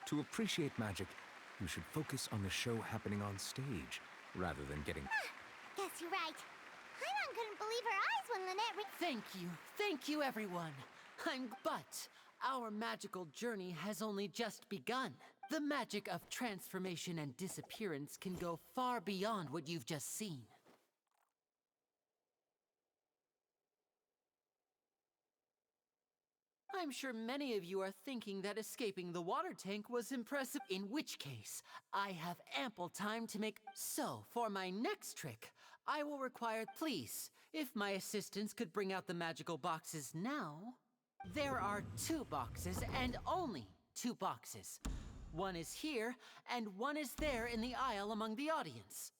S15: To appreciate magic, you should focus on the show happening on stage, rather than getting...
S7: Guess you're right. Paimon couldn't believe her eyes when Lynette
S5: Thank you, everyone. But our magical journey has only just begun. The magic of transformation and disappearance can go far beyond what you've just seen. I'm sure many of you are thinking that escaping the water tank was impressive, in which case, I have ample time to make. So, for my next trick, I will require, please, if my assistants could bring out the magical boxes now. There are 2 boxes, and only 2 boxes. One is here, and one is there in the aisle among the audience.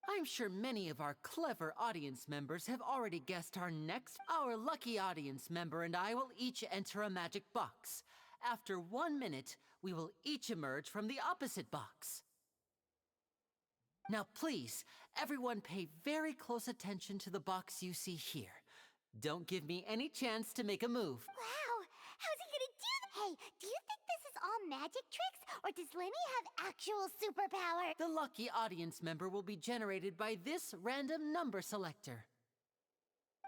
S5: I'm sure many of our clever audience members have already guessed our next. Our lucky audience member and I will each enter a magic box. After 1 minute, we will each emerge from the opposite box. Now please, everyone pay very close attention to the box you see here. Don't give me any chance to make a move.
S7: Wow! How's he gonna do that? Hey, do you think this is all magic tricks, or does Lenny have actual superpower?
S5: The lucky audience member will be generated by this random number selector.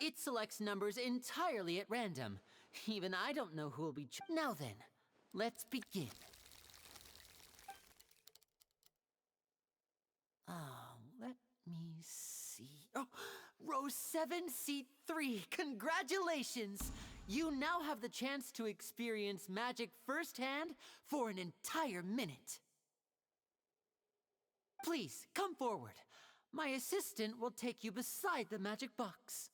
S5: It selects numbers entirely at random. Even I don't know who will be Now then, let's begin. Let me see. Oh, row 7, seat 3. Congratulations! You now have the chance to experience magic firsthand for an entire minute. Please, come forward. My assistant will take you beside the magic box.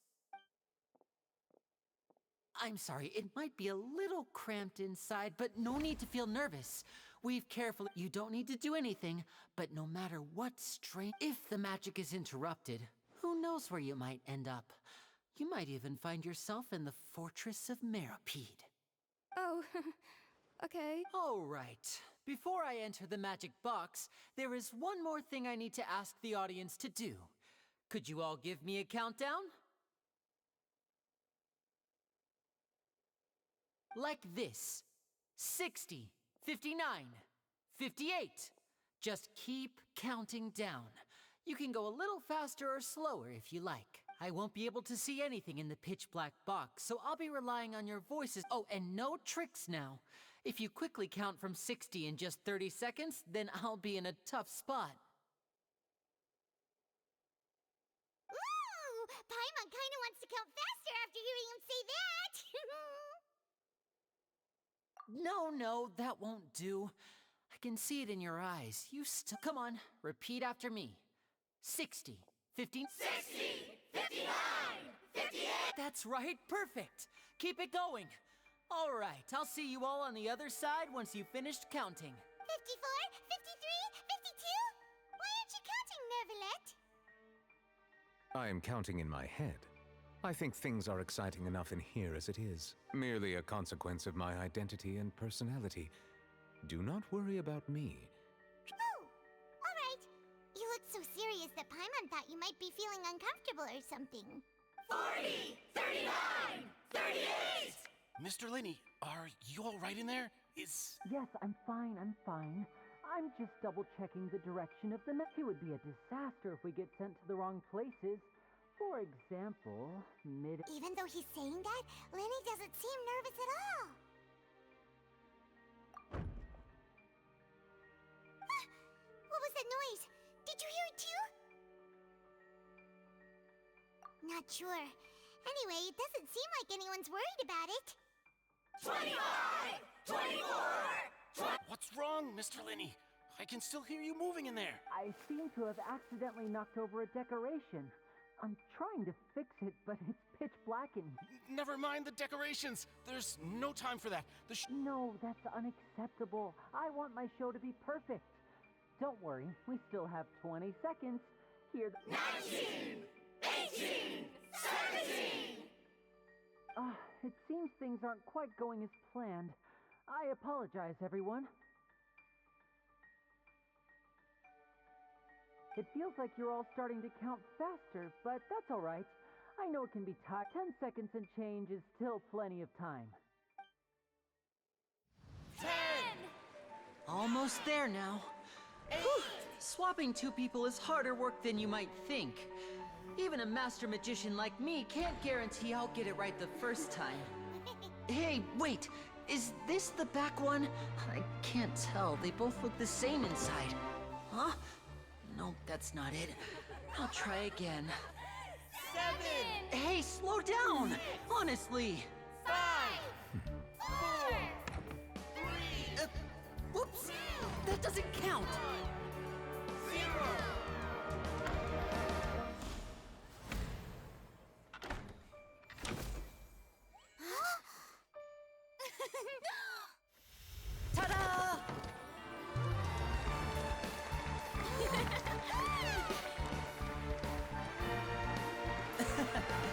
S5: I'm sorry, it might be a little cramped inside, but no need to feel nervous. We've carefully... You don't need to do anything, but no matter what strain... If the magic is interrupted, who knows where you might end up? You might even find yourself in the Fortress of Meropide.
S8: Oh, okay.
S5: All right. Before I enter the magic box, there is one more thing I need to ask the audience to do. Could you all give me a countdown? Like this. 60, 59, 58. Just keep counting down. You can go a little faster or slower if you like. I won't be able to see anything in the pitch-black box, so I'll be relying on your voices. Oh, and no tricks now. If you quickly count from 60 in just 30 seconds, then I'll be in a tough spot.
S7: Ooh! Paimon kinda wants to count faster after hearing him say that!
S5: No, that won't do. I can see it in your eyes. You still... Come on, repeat after me. 60, 50...
S13: 60! 59! 58!
S5: That's right, perfect! Keep it going! All right, I'll see you all on the other side once you've finished counting.
S7: 54, 53, 52? Why aren't you counting, Nervalette?
S15: I am counting in my head. I think things are exciting enough in here as it is. Merely a consequence of my identity and personality. Do not worry about me.
S7: Oh, all right. You look so serious that Paimon thought you might be feeling uncomfortable or something.
S13: 40! 39! 38!
S16: Mr. Linney, are you all right in there? Is...
S5: Yes, I'm fine. I'm just double-checking the direction of the map. It would be a disaster if we get sent to the wrong places. For example,
S7: Even though he's saying that, Lenny doesn't seem nervous at all. What was that noise? Did you hear it too? Not sure. Anyway, it doesn't seem like anyone's worried about it.
S13: 25! 24!
S16: What's wrong, Mr. Linney? I can still hear you moving in there.
S5: I seem to have accidentally knocked over a decoration. I'm trying to fix it, but it's pitch black and...
S16: Never mind the decorations. There's no time for that.
S5: No, that's unacceptable. I want my show to be perfect. Don't worry, we still have 20 seconds. Here...
S13: 19! 18! 17!
S5: It seems things aren't quite going as planned. I apologize, everyone. It feels like you're all starting to count faster, but that's all right. I know it can be tough. 10 seconds and change is still plenty of time.
S13: 10!
S5: Almost there now.
S13: 8!
S5: Swapping 2 people is harder work than you might think. Even a master magician like me can't guarantee I'll get it right the first time. Hey, wait! Is this the back one? I can't tell. They both look the same inside. Huh? Nope, that's not it. I'll try again.
S13: 7!
S5: Hey, slow down! Honestly!
S13: 5! 4! 3!
S5: Whoops! That doesn't count!
S13: 0!
S5: Ta-da!
S7: What happened?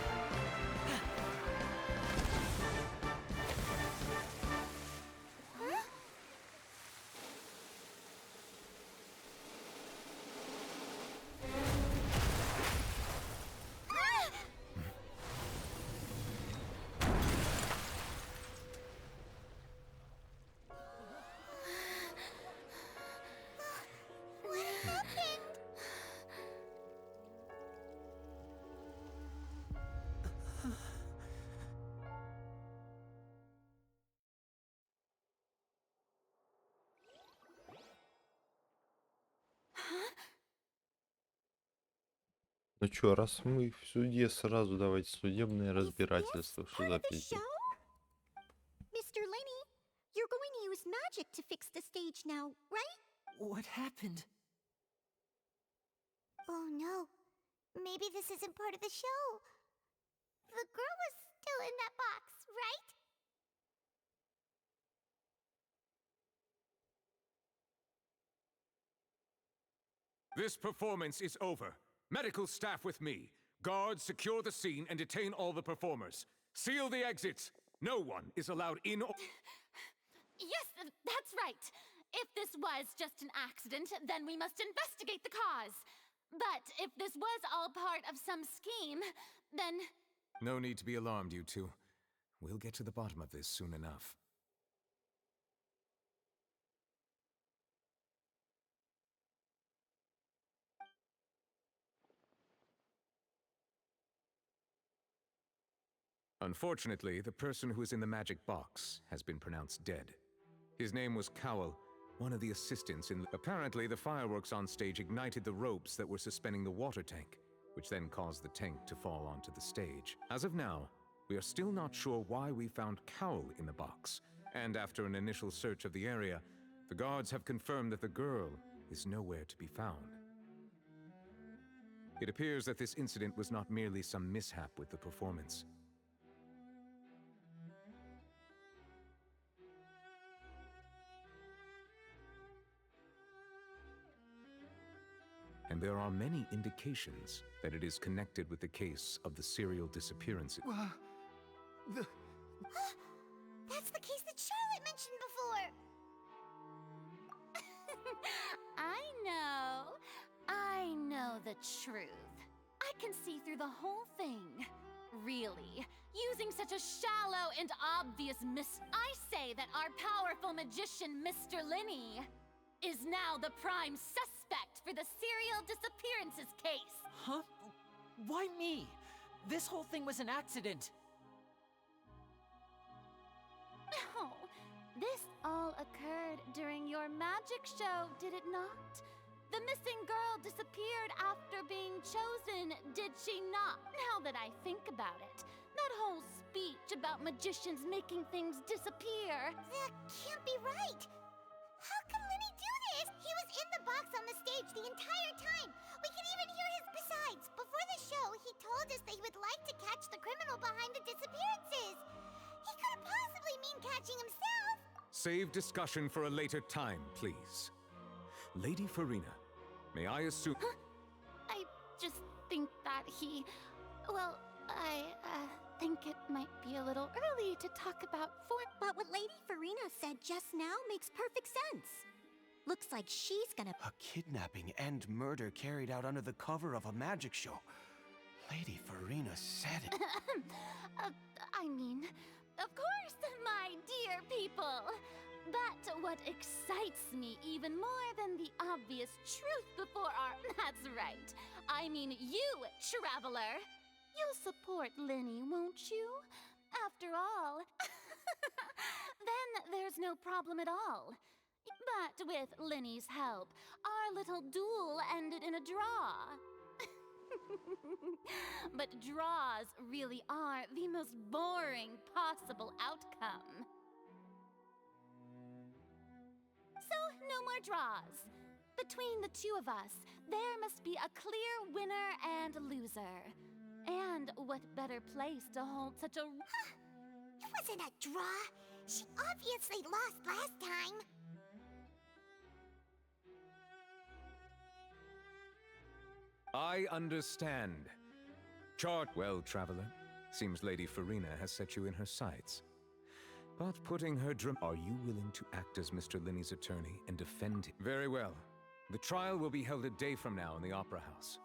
S1: Ну чё, раз мы в суде, сразу давайте судебное разбирательство. Что за пиздец?
S7: Mr. Lenny, you're going to use magic to fix the stage now, right?
S5: What happened?
S7: Oh no. Maybe this isn't part of the show. The girl was still in that box, right?
S15: This performance is over. Medical staff with me. Guards, secure the scene and detain all the performers. Seal the exits. No one is allowed in or...
S2: Yes, that's right. If this was just an accident, then we must investigate the cause. But if this was all part of some scheme, then...
S15: No need to be alarmed, you two. We'll get to the bottom of this soon enough. Unfortunately, the person who is in the magic box has been pronounced dead. His name was Cowell, one of the assistants in... Apparently, the fireworks on stage ignited the ropes that were suspending the water tank, which then caused the tank to fall onto the stage. As of now, we are still not sure why we found Cowell in the box, and after an initial search of the area, the guards have confirmed that the girl is nowhere to be found. It appears that this incident was not merely some mishap with the performance. And there are many indications that it is connected with the case of the serial disappearances.
S7: That's the case that Charlotte mentioned before.
S2: I know the truth. I can see through the whole thing. Really, using such a shallow and obvious I say that our powerful magician, Mr. Linney, is now the prime suspect for the serial disappearances case.
S5: Huh? Why me? This whole thing was an accident.
S2: No, this all occurred during your magic show, did it not? The missing girl disappeared after being chosen, did she not? Now that I think about it, that whole speech about magicians making things disappear.
S7: That can't be right. How can Lenny do this? He was in the box on the stage the entire time. We can even hear his... Besides, before the show, he told us that he would like to catch the criminal behind the disappearances. He couldn't possibly mean catching himself.
S15: Save discussion for a later time, please. Lady Farina, may I assume...
S2: Huh? I just think that he... Well, I think it might be a little early to talk about
S7: But what Lady Farina said just now makes perfect sense. Looks like she's gonna...
S9: A kidnapping and murder carried out under the cover of a magic show. Lady Farina said it.
S2: I mean, of course, my dear people. But what
S17: what excites me even more than the obvious truth before our... That's right. I mean you, traveler. You'll support Linny, won't you? After all, then there's no problem at all. But with Linny's help, our little duel ended in a draw. But draws really are the most boring possible outcome. So, no more draws. Between the two of us, there must be a clear winner and loser. And what better place to hold such a...
S7: It wasn't a draw. She obviously lost last time.
S15: I understand. Chart. Well, traveler, seems Lady Farina has set you in her sights. But putting her are you willing to act as Mr. Linny's attorney and defend him? Very well. The trial will be held a day from now in the Opera House.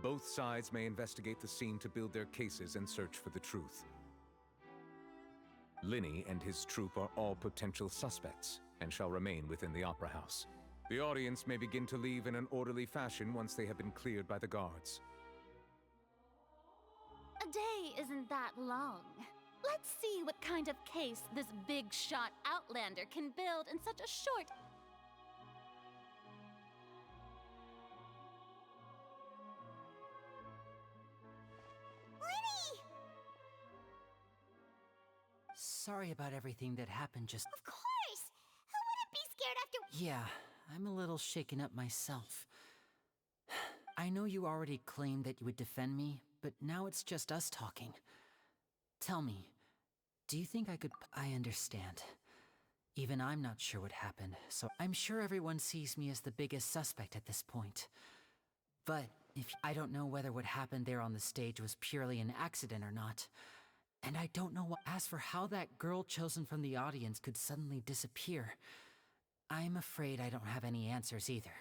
S15: Both sides may investigate the scene to build their cases and search for the truth. Linny and his troop are all potential suspects and shall remain within the Opera House. The audience may begin to leave in an orderly fashion once they have been cleared by the guards.
S17: A day isn't that long. Let's see what kind of case this big-shot Outlander can build in such a short...
S7: Linny!
S5: Sorry about everything that happened just...
S7: Of course! Who wouldn't be scared after...
S5: Yeah, I'm a little shaken up myself. I know you already claimed that you would defend me, but now it's just us talking. Tell me, do you think I could... I understand. Even I'm not sure what happened, so I'm sure everyone sees me as the biggest suspect at this point. But if I don't know whether what happened there on the stage was purely an accident or not. And I don't know what... As for how that girl chosen from the audience could suddenly disappear, I'm afraid I don't have any answers either.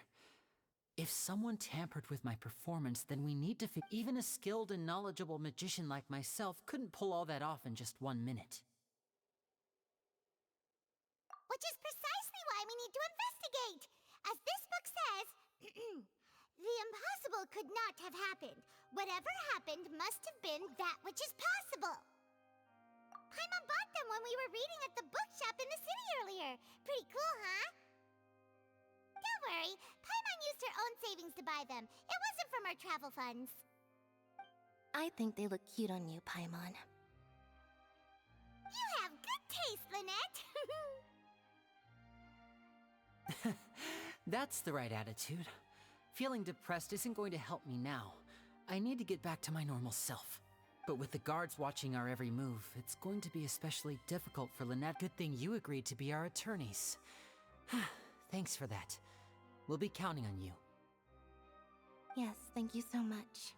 S5: If someone tampered with my performance, then we need to even a skilled and knowledgeable magician like myself couldn't pull all that off in just 1 minute.
S7: Which is precisely why we need to investigate. As this book says, the impossible could not have happened. Whatever happened must have been that which is possible. Paimon bought them when we were reading at the bookshop in the city earlier. Pretty cool, huh? Don't worry, Paimon used her own savings to buy them. It wasn't from our travel funds.
S2: I think they look cute on you, Paimon.
S7: You have good taste, Lynette.
S5: That's the right attitude. Feeling depressed isn't going to help me now. I need to get back to my normal self. But with the guards watching our every move, it's going to be especially difficult for Lynette. Good thing you agreed to be our attorneys. Thanks for that. We'll be counting on you.
S2: Yes, thank you so much.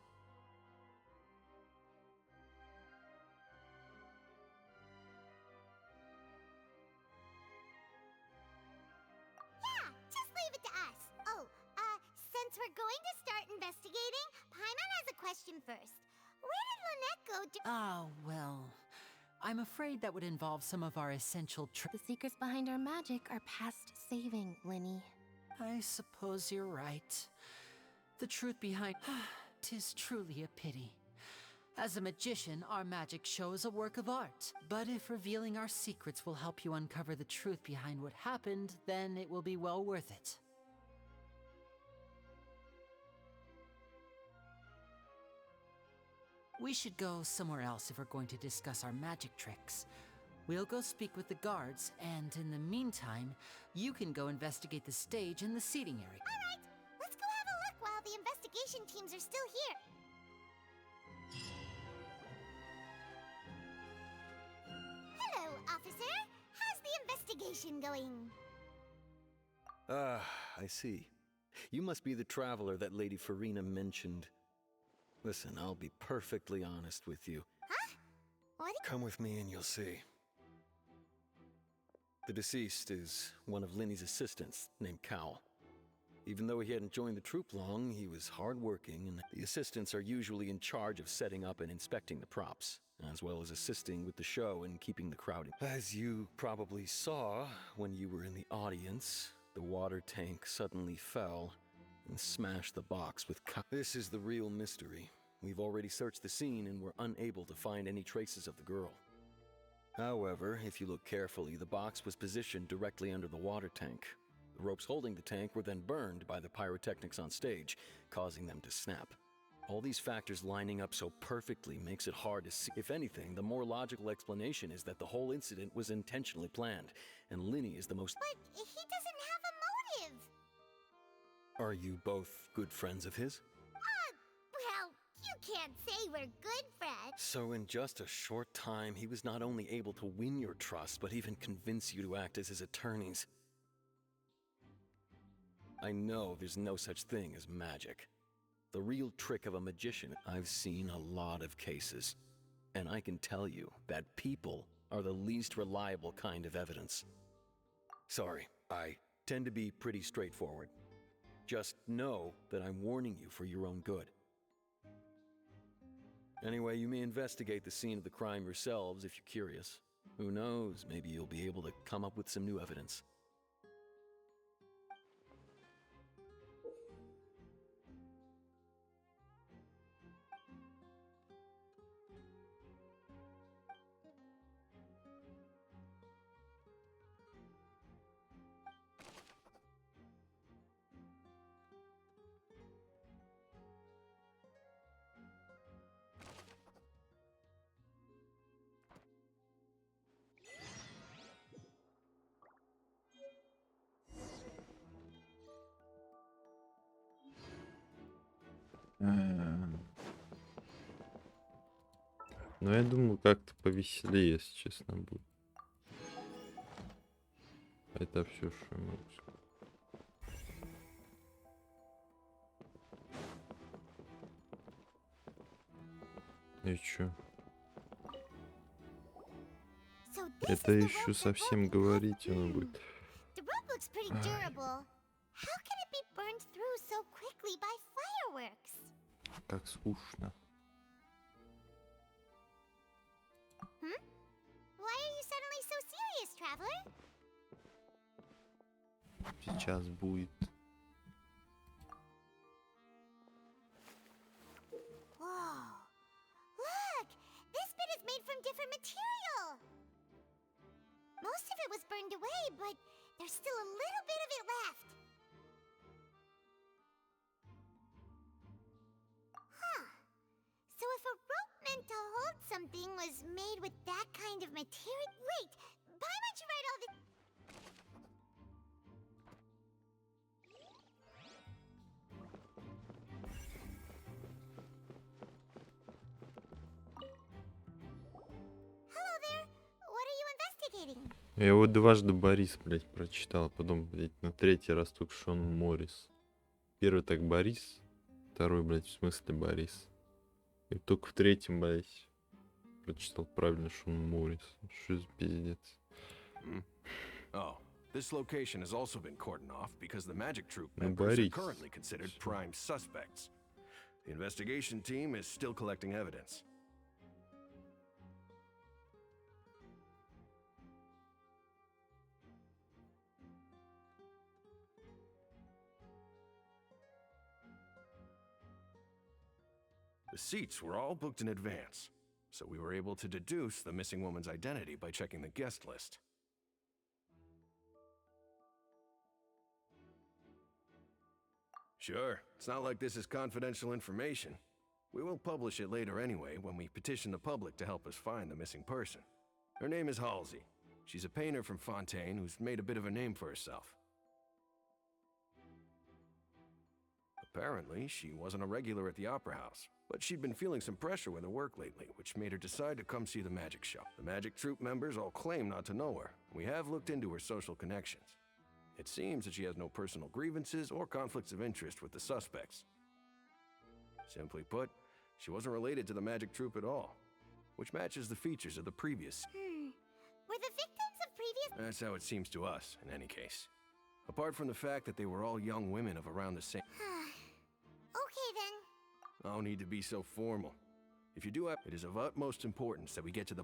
S7: Yeah, just leave it to us. Oh, since we're going to start investigating, Paimon has a question first. Where did Lynette go to—
S5: Oh, well, I'm afraid that would involve some of our essential
S2: The secrets behind our magic are past saving, Linny.
S5: I suppose you're right. The truth behind... 'Tis truly a pity. As a magician, our magic show is a work of art. But if revealing our secrets will help you uncover the truth behind what happened, then it will be well worth it. We should go somewhere else if we're going to discuss our magic tricks. We'll go speak with the guards, and in the meantime, you can go investigate the stage and the seating area.
S7: All right, let's go have a look while the investigation teams are still here. Hello, officer. How's the investigation going?
S18: Ah, I see. You must be the traveler that Lady Farina mentioned. Listen, I'll be perfectly honest with you.
S7: Huh? What?
S18: Come with me and you'll see. The deceased is one of Linny's assistants, named Cal. Even though he hadn't joined the troupe long, he was hardworking, and the assistants are usually in charge of setting up and inspecting the props. as well as assisting with the show and keeping the crowd. As you probably saw when you were in the audience, the water tank suddenly fell and smashed the box with This is the real mystery. We've already searched the scene and were unable to find any traces of the girl. However, if you look carefully, the box was positioned directly under the water tank. The ropes holding the tank were then burned by the pyrotechnics on stage, causing them to snap. All these factors lining up so perfectly makes it hard to see. If anything, the more logical explanation is that the whole incident was intentionally planned, and Linny is the most—
S7: But he doesn't have a motive.
S18: Are you both good friends of his?
S7: Well, you can't say we're good friends.
S18: So in just a short time, he was not only able to win your trust, but even convince you to act as his attorneys. I know there's no such thing as magic. The real trick of a magician. I've seen a lot of cases, and I can tell you that people are the least reliable kind of evidence. Sorry, I tend to be pretty straightforward. Just know that I'm warning you for your own good. Anyway, you may investigate the scene of the crime yourselves if you're curious. Who knows, maybe you'll be able to come up with some new evidence.
S1: Ну, я думал, как-то повеселее, если честно, будет. Это все, что я могу сказать. И чё? Это еще совсем говорить оно будет.
S7: The rope looks pretty durable. How can it be burned through so quickly by fireworks?
S1: Как скучно.
S7: Why are you suddenly so serious, traveler?
S1: Сейчас будет.
S7: Whoa. Look! This bit is made from different material. Most of it was burned away, but there's still a little bit of it left. Huh. So if a rope meant to hold something was made with that kind of material— Wait! Why don't you write all the— Hello there! What are you investigating?
S1: Я его дважды Борис, блядь, прочитал. Потом, блядь, на третий раз только Шон Моррис. Первый так Борис. Второй, блядь, в смысле Борис. И только в третьем, блядь, прочитал правильно Шон Моррис. Что за пиздец?
S19: Oh, this location has also been cordoned off because the magic troupe members are currently considered prime suspects. The investigation team is still collecting evidence. The seats were all booked in advance, so we were able to deduce the missing woman's identity by checking the guest list. Sure, it's not like this is confidential information. We will publish it later anyway when we petition the public to help us find the missing person. Her name is Halsey. She's a painter from Fontaine who's made a bit of a name for herself. Apparently, she wasn't a regular at the Opera House, but she'd been feeling some pressure with her work lately, which made her decide to come see the magic show. The magic troupe members all claim not to know her. We have looked into her social connections. It seems that she has no personal grievances or conflicts of interest with the suspects. Simply put, she wasn't related to the magic troupe at all, which matches the features of the previous.
S7: Were the victims of previous—
S19: That's how it seems to us, in any case. Apart from the fact that they were all young women of around the same—
S7: Okay then.
S19: No need to be so formal. If you do have, it is of utmost importance that we get to the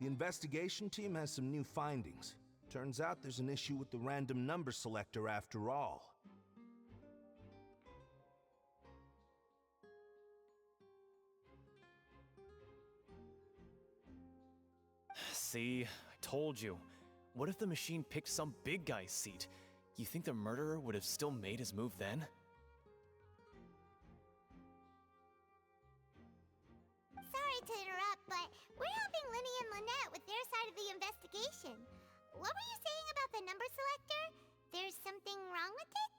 S9: The investigation team has some new findings. Turns out there's an issue with the random number selector after all.
S20: See, I told you. What if the machine picked some big guy's seat? You think the murderer would have still made his move then?
S7: Sorry to interrupt, but we're helping Linny and Lynette with their side of the investigation. What were you saying about the number selector? There's something wrong with it?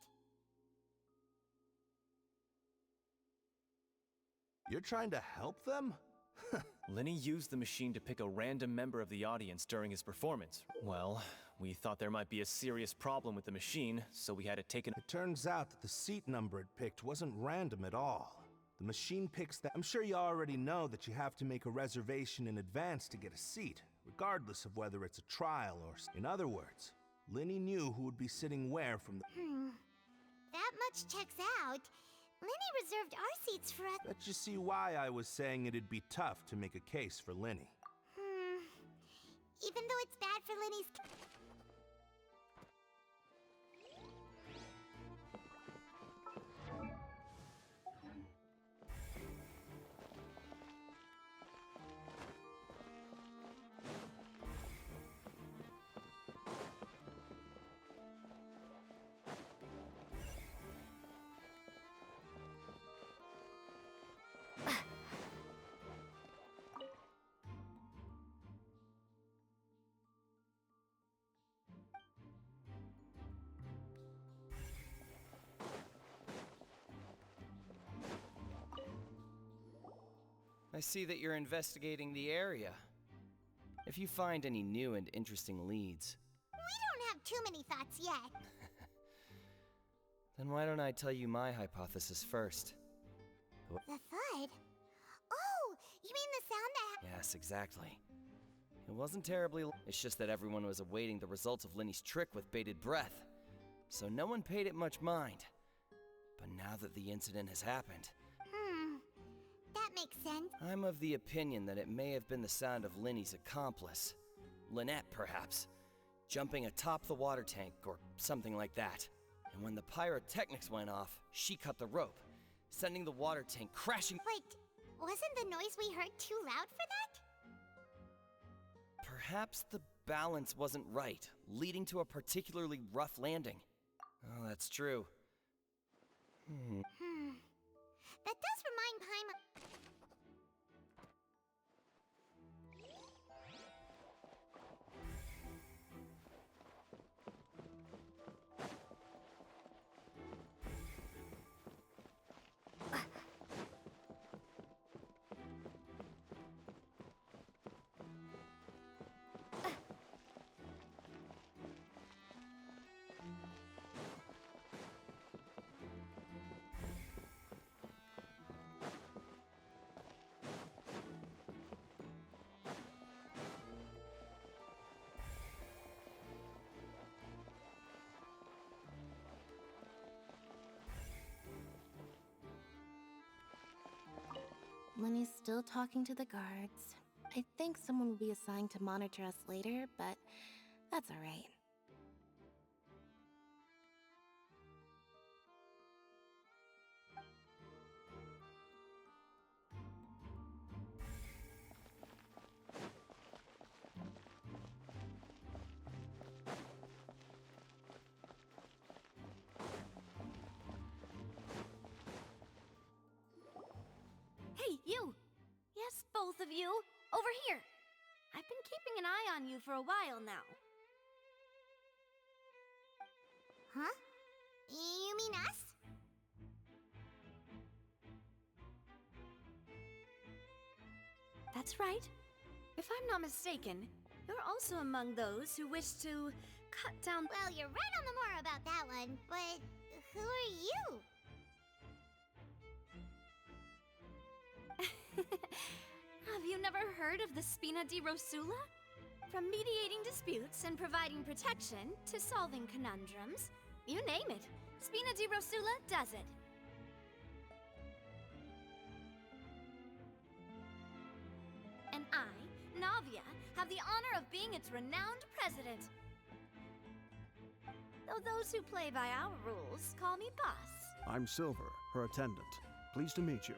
S9: You're trying to help them?
S20: Linny used the machine to pick a random member of the audience during his performance. Well, we thought there might be a serious problem with the machine, so we had it taken.
S9: It turns out that the seat number it picked wasn't random at all. The machine picks that. I'm sure you already know that you have to make a reservation in advance to get a seat, regardless of whether it's a trial or. In other words, Linny knew who would be sitting where from the.
S7: That much checks out. Linny reserved our seats for us.
S9: Bet you see why I was saying it'd be tough to make a case for Linny.
S7: Even though it's bad for Linny's.
S21: I see that you're investigating the area. If you find any new and interesting leads,
S7: We don't have too many thoughts yet.
S21: then why don't I tell you my hypothesis first?
S7: The thud? Oh, you mean the sound that.
S21: Yes, exactly. It wasn't terribly. It's just that everyone was awaiting the results of Linny's trick with bated breath, so no one paid it much mind. But now that the incident has happened,
S7: That makes sense.
S21: I'm of the opinion that it may have been the sound of Linny's accomplice, Lynette perhaps, jumping atop the water tank or something like that. And when the pyrotechnics went off, she cut the rope, sending the water tank crashing.
S7: Wait, wasn't the noise we heard too loud for that?
S21: Perhaps the balance wasn't right, leading to a particularly rough landing. Oh, that's true.
S7: That does remind Paimon.
S2: Linny's still talking to the guards. I think someone will be assigned to monitor us later, but that's alright.
S22: Hey, you! Yes, both of you! Over here! I've been keeping an eye on you for a while now.
S7: Huh? You mean us?
S22: That's right. If I'm not mistaken, you're also among those who wish to cut down.
S7: Well, you're right on the more about that one, but who are you?
S22: Have you never heard of the Spina di Rosula? From mediating disputes and providing protection to solving conundrums, you name it, Spina di Rosula does it. And I, Navia, have the honor of being its renowned president. Though those who play by our rules call me boss.
S3: I'm Silver, her attendant. Pleased to meet you.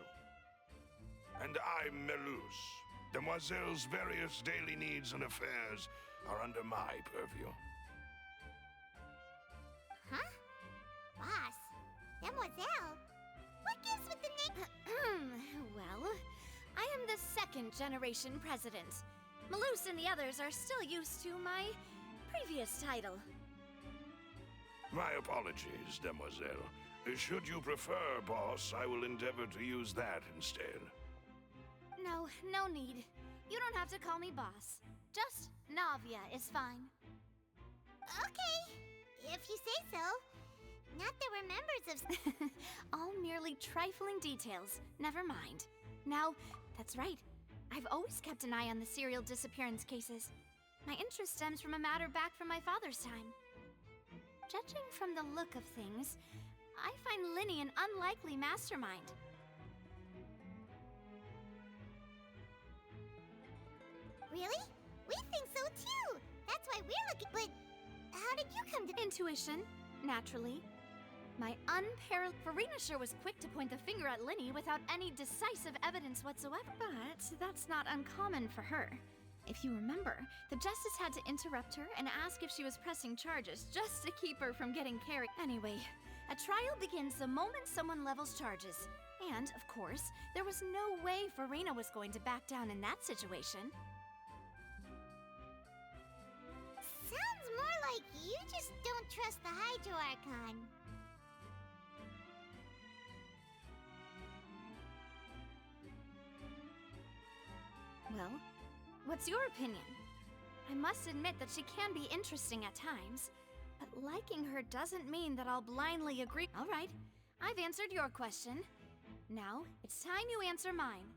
S4: And I'm Melus. Demoiselle's various daily needs and affairs are under my purview.
S7: Huh? Boss? Demoiselle? What gives with the name?
S22: Well, I am the second generation president. Melus and the others are still used to my previous title.
S4: My apologies, Demoiselle. Should you prefer, boss, I will endeavor to use that instead.
S22: No, no need. You don't have to call me boss. Just Navia is fine.
S7: Okay, if you say so. Not that we're members of...
S22: All merely trifling details. Never mind. Now, that's right. I've always kept an eye on the serial disappearance cases. My interest stems from a matter back from my father's time. Judging from the look of things, I find Linny an unlikely mastermind.
S7: Really? We think so too! That's why we're looking... But how did you come to...
S22: Intuition, naturally. My unparalleled... Farina sure was quick to point the finger at Linny without any decisive evidence whatsoever. But that's not uncommon for her. If you remember, the Justice had to interrupt her and ask if she was pressing charges just to keep her from getting carried. Anyway, a trial begins the moment someone levels charges. And, of course, there was no way Farina was going to back down in that situation.
S7: Sounds more like you just don't trust the Hydro Archon.
S22: Well, what's your opinion? I must admit that she can be interesting at times, but liking her doesn't mean that I'll blindly agree. All right, I've answered your question. Now, it's time you answer mine.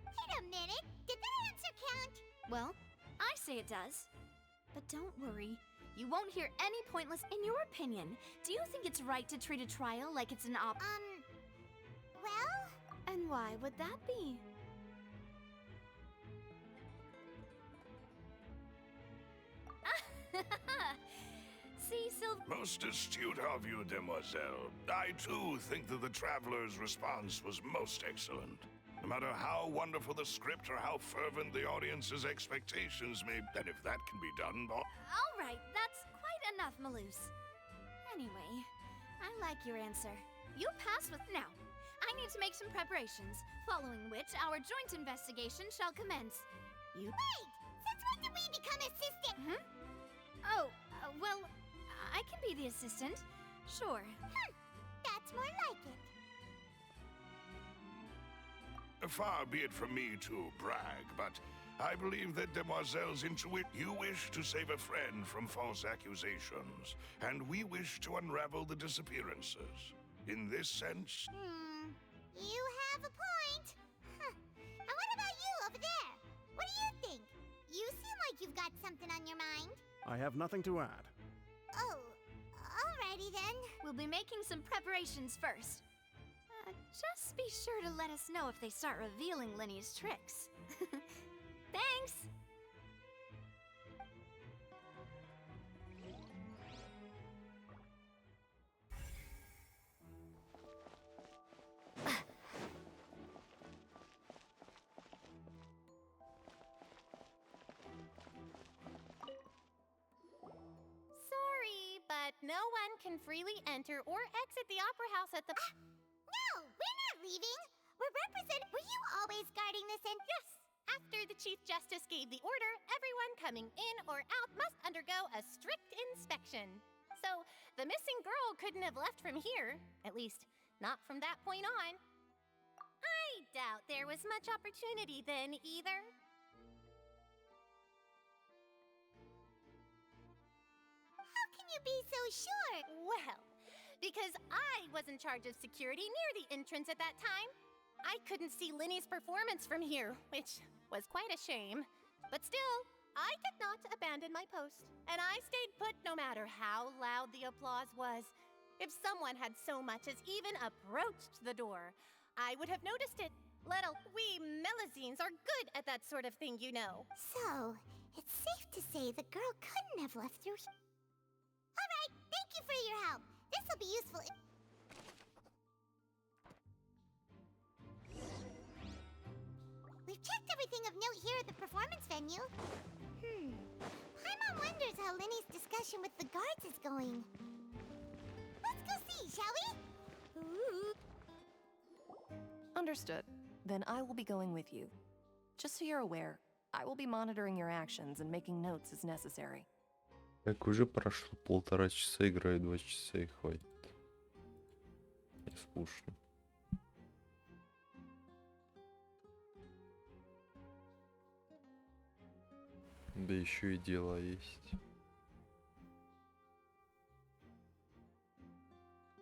S7: Wait a minute! Did that answer count?
S22: Well, I say it does. But don't worry, you won't hear any pointless... In your opinion, do you think it's right to treat a trial like it's an
S7: well?
S22: And why would that be? See, Silver...
S4: Most astute of you, Demoiselle. I too think that the Traveler's response was most excellent. No matter how wonderful the script or how fervent the audience's expectations may... And if that can be done,
S22: All right, that's quite enough, Melus. Anyway, I like your answer. You pass with... Now, I need to make some preparations, following which our joint investigation shall commence. You...
S7: Wait! Since when did we become assistant?
S22: Oh, well, I can be the assistant. Sure.
S7: That's more like it.
S4: Far be it from me to brag, but I believe that Demoiselle's intuit. You wish to save a friend from false accusations, and we wish to unravel the disappearances. In this sense...
S7: You have a point. And what about you over there? What do you think? You seem like you've got something on your mind.
S3: I have nothing to add.
S7: Oh, alrighty then.
S22: We'll be making some preparations first. Just be sure to let us know if they start revealing Linny's tricks. Thanks!
S23: Sorry, but no one can freely enter or exit the Opera House at the...
S7: No, we're not leaving. We're representing... Were you always guarding this end?
S23: Yes. After the Chief Justice gave the order, everyone coming in or out must undergo a strict inspection. So the missing girl couldn't have left from here. At least, not from that point on. I doubt there was much opportunity then, either.
S7: How can you be so sure?
S23: Well, because I was in charge of security near the entrance at that time. I couldn't see Linny's performance from here, which was quite a shame. But still, I did not abandon my post, and I stayed put no matter how loud the applause was. If someone had so much as even approached the door, I would have noticed it. We Melazines are good at that sort of thing, you know.
S7: So, it's safe to say the girl couldn't have left through here. Alright, thank you for your help. This will be useful. We've checked everything of note here at the performance venue. Paimon wonders how Linny's discussion with the guards is going. Let's go see, shall we?
S6: Understood. Then I will be going with you. Just so you're aware, I will be monitoring your actions and making notes as necessary.
S1: Как уже прошло 1,5 часа, играю 2 часа и хватит. Не скучно. Да еще и дела есть.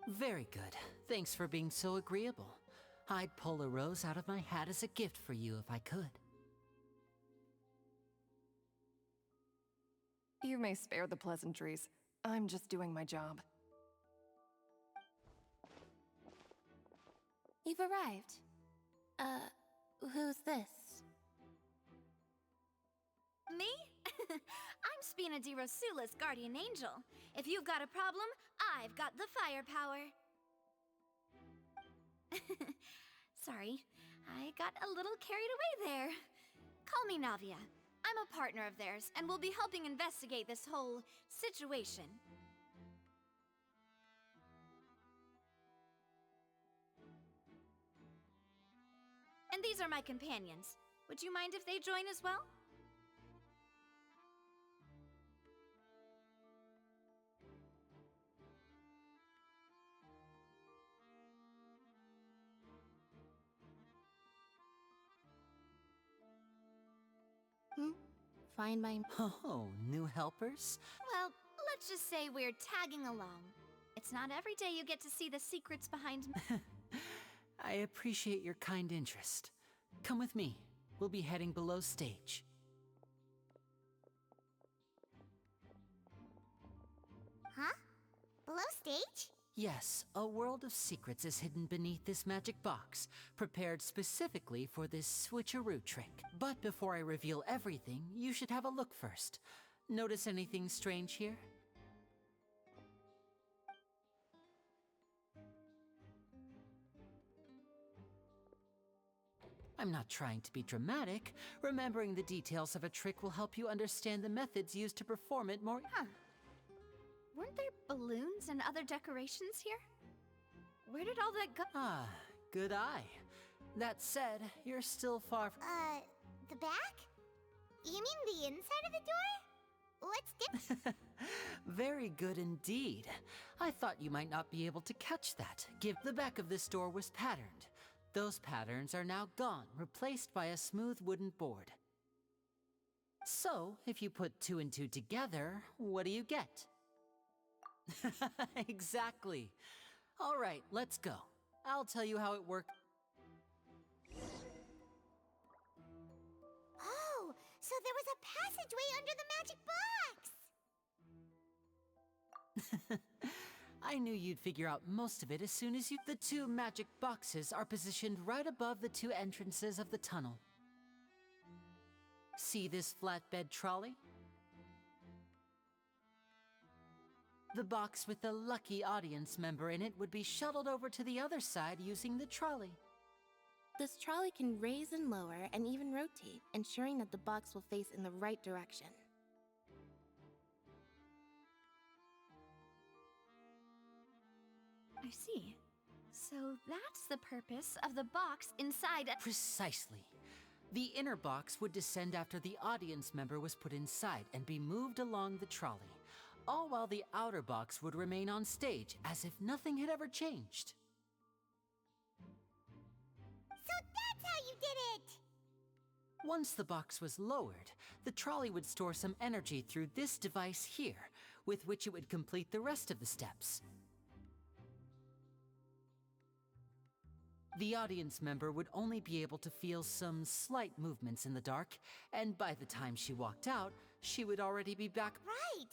S5: Very good. Thanks for being so agreeable. I'd pull a rose out of my hat as a gift for you if I could.
S6: You may spare the pleasantries. I'm just doing my job.
S2: You've arrived. Who's this?
S22: Me? I'm Spina di Rosula's guardian angel. If you've got a problem, I've got the firepower. Sorry, I got a little carried away there. Call me Navia. I'm a partner of theirs, and will be helping investigate this whole situation. And these are my companions. Would you mind if they join as well?
S2: Find my...
S5: Oh, new helpers?
S22: Well, let's just say we're tagging along. It's not every day you get to see the secrets behind me.
S5: I appreciate your kind interest. Come with me. We'll be heading below stage.
S7: Huh? Below stage?
S5: Yes, a world of secrets is hidden beneath this magic box, prepared specifically for this switcheroo trick. But before I reveal everything, you should have a look first. Notice anything strange here? I'm not trying to be dramatic. Remembering the details of a trick will help you understand the methods used to perform it more...
S22: Huh. Weren't there balloons and other decorations here? Where did all that go?
S5: Ah, good eye. That said, you're still far from...
S7: The back? You mean the inside of the door? What's different?
S5: Very good indeed. I thought you might not be able to catch that. The back of this door was patterned. Those patterns are now gone, replaced by a smooth wooden board. So, if you put 2 and 2 together, what do you get? Exactly. All right, let's go. I'll tell you how it works.
S7: Oh, so there was a passageway under the magic box!
S5: I knew you'd figure out most of it as soon as you... The 2 magic boxes are positioned right above the 2 entrances of the tunnel. See this flatbed trolley? The box with the lucky audience member in it would be shuttled over to the other side using the trolley.
S2: This trolley can raise and lower and even rotate, ensuring that the box will face in the right direction.
S22: I see. So that's the purpose of the box inside a...
S5: Precisely. The inner box would descend after the audience member was put inside and be moved along the trolley. all while the outer box would remain on stage as if nothing had ever changed.
S7: So that's how you did it!
S5: Once the box was lowered, the trolley would store some energy through this device here, with which it would complete the rest of the steps. The audience member would only be able to feel some slight movements in the dark, and by the time she walked out, she would already be back.
S7: Right!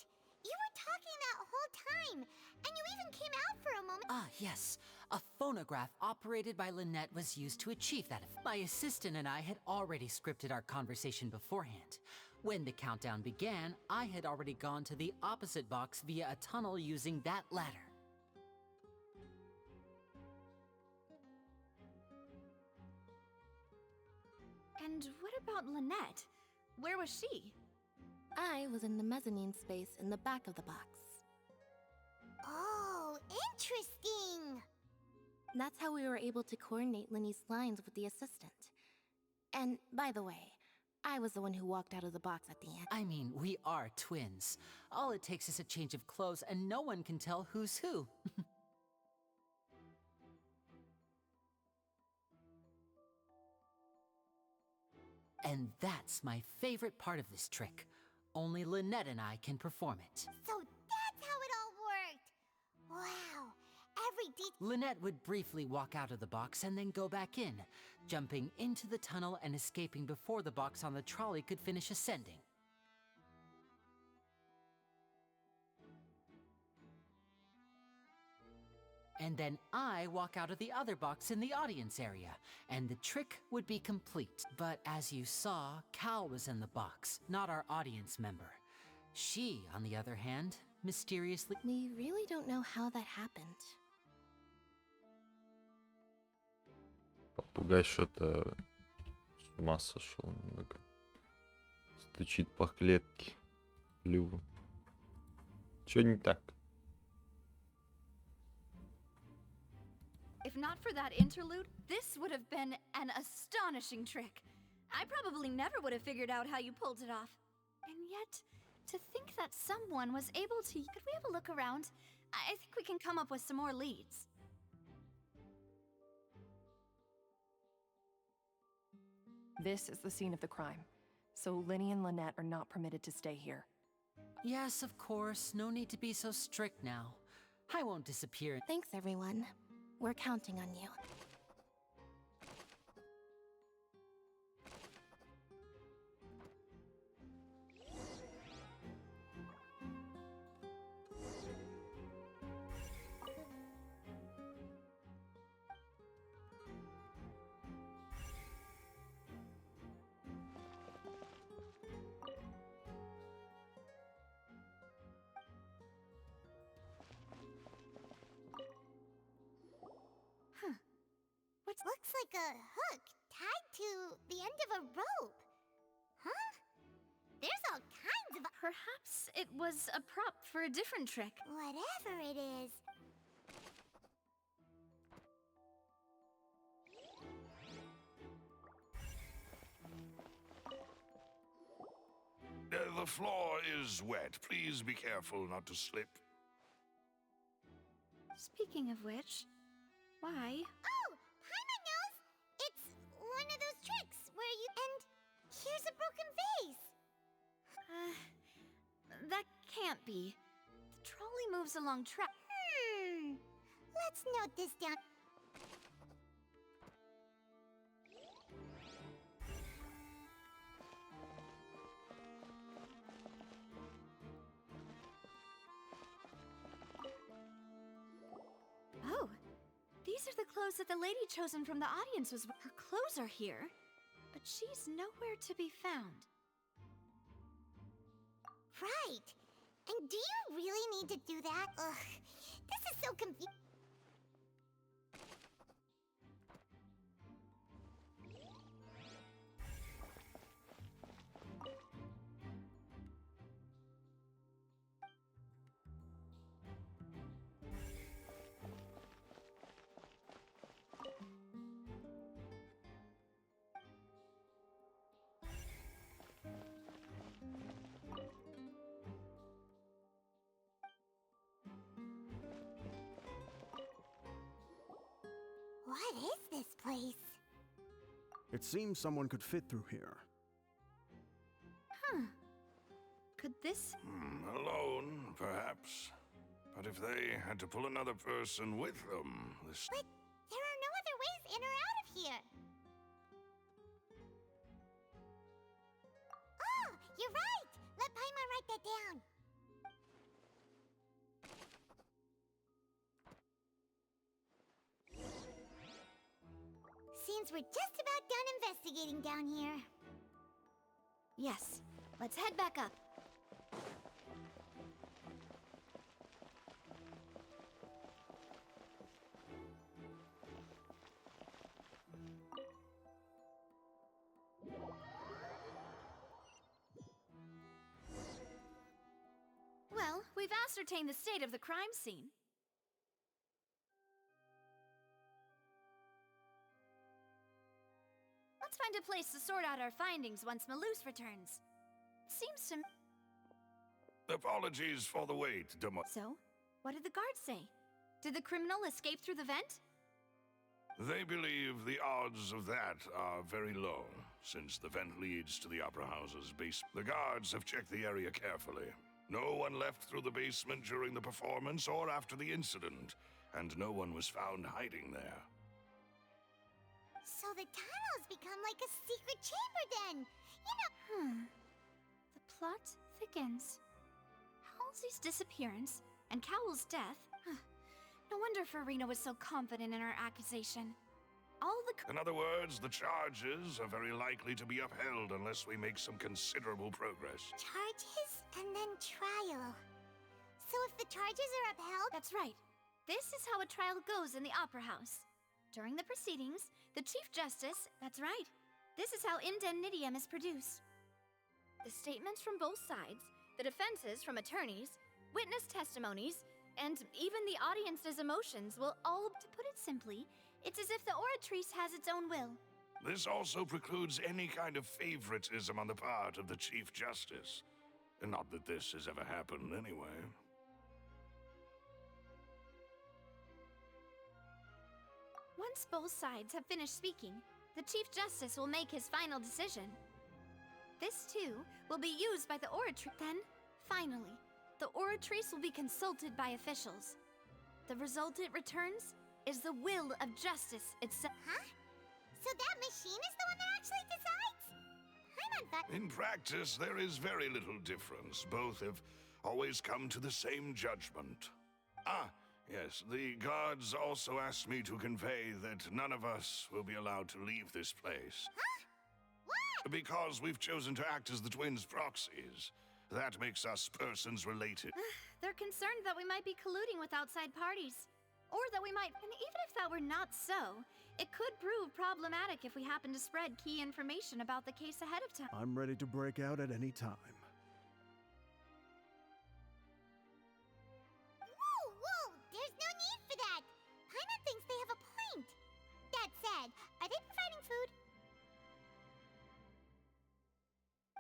S7: You were talking that whole time, and you even came out for a moment.
S5: Ah, yes. A phonograph operated by Lynette was used to achieve that. My assistant and I had already scripted our conversation beforehand. When the countdown began, I had already gone to the opposite box via a tunnel using that ladder.
S22: And what about Lynette? Where was she?
S2: I was in the mezzanine space in the back of the box.
S7: Oh, interesting!
S2: That's how we were able to coordinate Linny's lines with the assistant. And, by the way, I was the one who walked out of the box at the end.
S5: I mean, we are twins. All it takes is a change of clothes and no one can tell who's who. And that's my favorite part of this trick. Only Lynette and I can perform it.
S7: So that's how it all worked! Wow, every
S5: Lynette would briefly walk out of the box and then go back in, jumping into the tunnel and escaping before the box on the trolley could finish ascending. And then I walk out of the other box in the audience area, and the trick would be complete. But as you saw, Cal was in the box, not our audience member. She, on the other hand, mysteriously...
S2: We really don't know how that happened.
S1: Попугай что-то с ума сошел немного. Стучит по клетке. Люву. Чё не так?
S22: If not for that interlude, this would have been an astonishing trick. I probably never would have figured out how you pulled it off. And yet, to think that someone was able to... Could we have a look around? I think we can come up with some more leads.
S6: This is the scene of the crime, so Linny and Lynette are not permitted to stay here.
S5: Yes, of course. No need to be so strict now. I won't disappear.
S2: Thanks, everyone. We're counting on you.
S7: Looks like a hook tied to the end of a rope. Huh? There's all kinds of...
S22: Perhaps it was a prop for a different trick.
S7: Whatever it is.
S4: The floor is wet. Please be careful not to slip.
S22: Speaking of which, why?
S7: Oh, Paimon knows! It's one of those tricks where you... And here's a broken vase.
S22: That can't be. The trolley moves along track.
S7: Let's note this down.
S22: Oh, these are the clothes that the lady chosen from the audience was. Her clothes are here, but she's nowhere to be found.
S7: Right. And do you really need to do that? Ugh, this is so confusing. What is this place?
S3: It seems someone could fit through here.
S22: Huh. Could this...
S4: Alone, perhaps. But if they had to pull another person with them, this...
S7: But there are no other ways in or out of here. Oh, you're right! Let Paimon write that down. Seems we're just about done investigating down here.
S22: Yes. Let's head back up. Well, we've ascertained the state of the crime scene. Let's find a place to sort out our findings once Malus returns. Seems to...
S4: Apologies for the wait,
S22: So, what did the guards say? Did the criminal escape through the vent?
S4: They believe the odds of that are very low, since the vent leads to the Opera House's basement. The guards have checked the area carefully. No one left through the basement during the performance or after the incident, and no one was found hiding there.
S7: So the tunnel's become like a secret chamber then! You know...
S22: The plot thickens. Halsey's disappearance and Cowell's death... No wonder Farina was so confident in her accusation. All the...
S4: In other words, the charges are very likely to be upheld unless we make some considerable progress.
S7: Charges and then trial. So if the charges are upheld...
S22: That's right. This is how a trial goes in the Opera House. During the proceedings, the Chief Justice... That's right. This is how indemnitium is produced. The statements from both sides, the defenses from attorneys, witness testimonies, and even the audience's emotions will all... To put it simply, it's as if the oratrice has its own will.
S4: This also precludes any kind of favoritism on the part of the Chief Justice. And not that this has ever happened anyway.
S22: Once both sides have finished speaking, the Chief Justice will make his final decision. This, too, will be used by the oratrice. Then, finally, the oratrice will be consulted by officials. The result it returns is the will of justice itself.
S7: Huh? So that machine is the one that actually decides? Paimon thought...
S4: In practice, there is very little difference. Both have always come to the same judgment. Ah, yes, the guards also asked me to convey that none of us will be allowed to leave this place.
S7: Huh? What?
S4: Because we've chosen to act as the twins' proxies. That makes us persons related.
S22: They're concerned that we might be colluding with outside parties. Or that we might... And even if that were not so, it could prove problematic if we happen to spread key information about the case ahead of time.
S3: I'm ready to break out at any time.
S7: Whoa! There's no need for that! Paimon thinks they have a point. That said, are they providing food?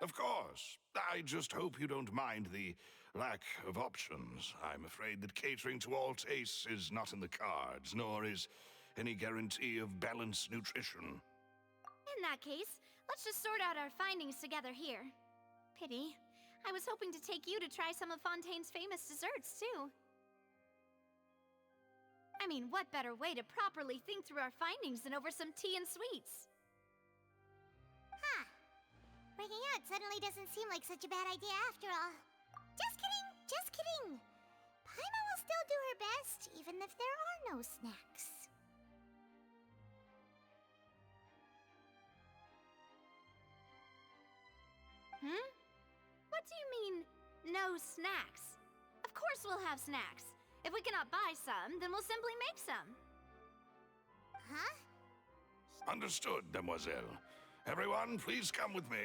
S4: Of course. I just hope you don't mind the lack of options. I'm afraid that catering to all tastes is not in the cards, nor is any guarantee of balanced nutrition.
S22: In that case, let's just sort out our findings together here. Pity. I was hoping to take you to try some of Fontaine's famous desserts, too. I mean, what better way to properly think through our findings than over some tea and sweets?
S7: Huh. Breaking out suddenly doesn't seem like such a bad idea after all. Just kidding! Just kidding! Paimon will still do her best, even if there are no snacks.
S22: What do you mean, no snacks? Of course we'll have snacks. If we cannot buy some, then we'll simply make some.
S7: Huh?
S4: Understood, Demoiselle. Everyone, please come with me.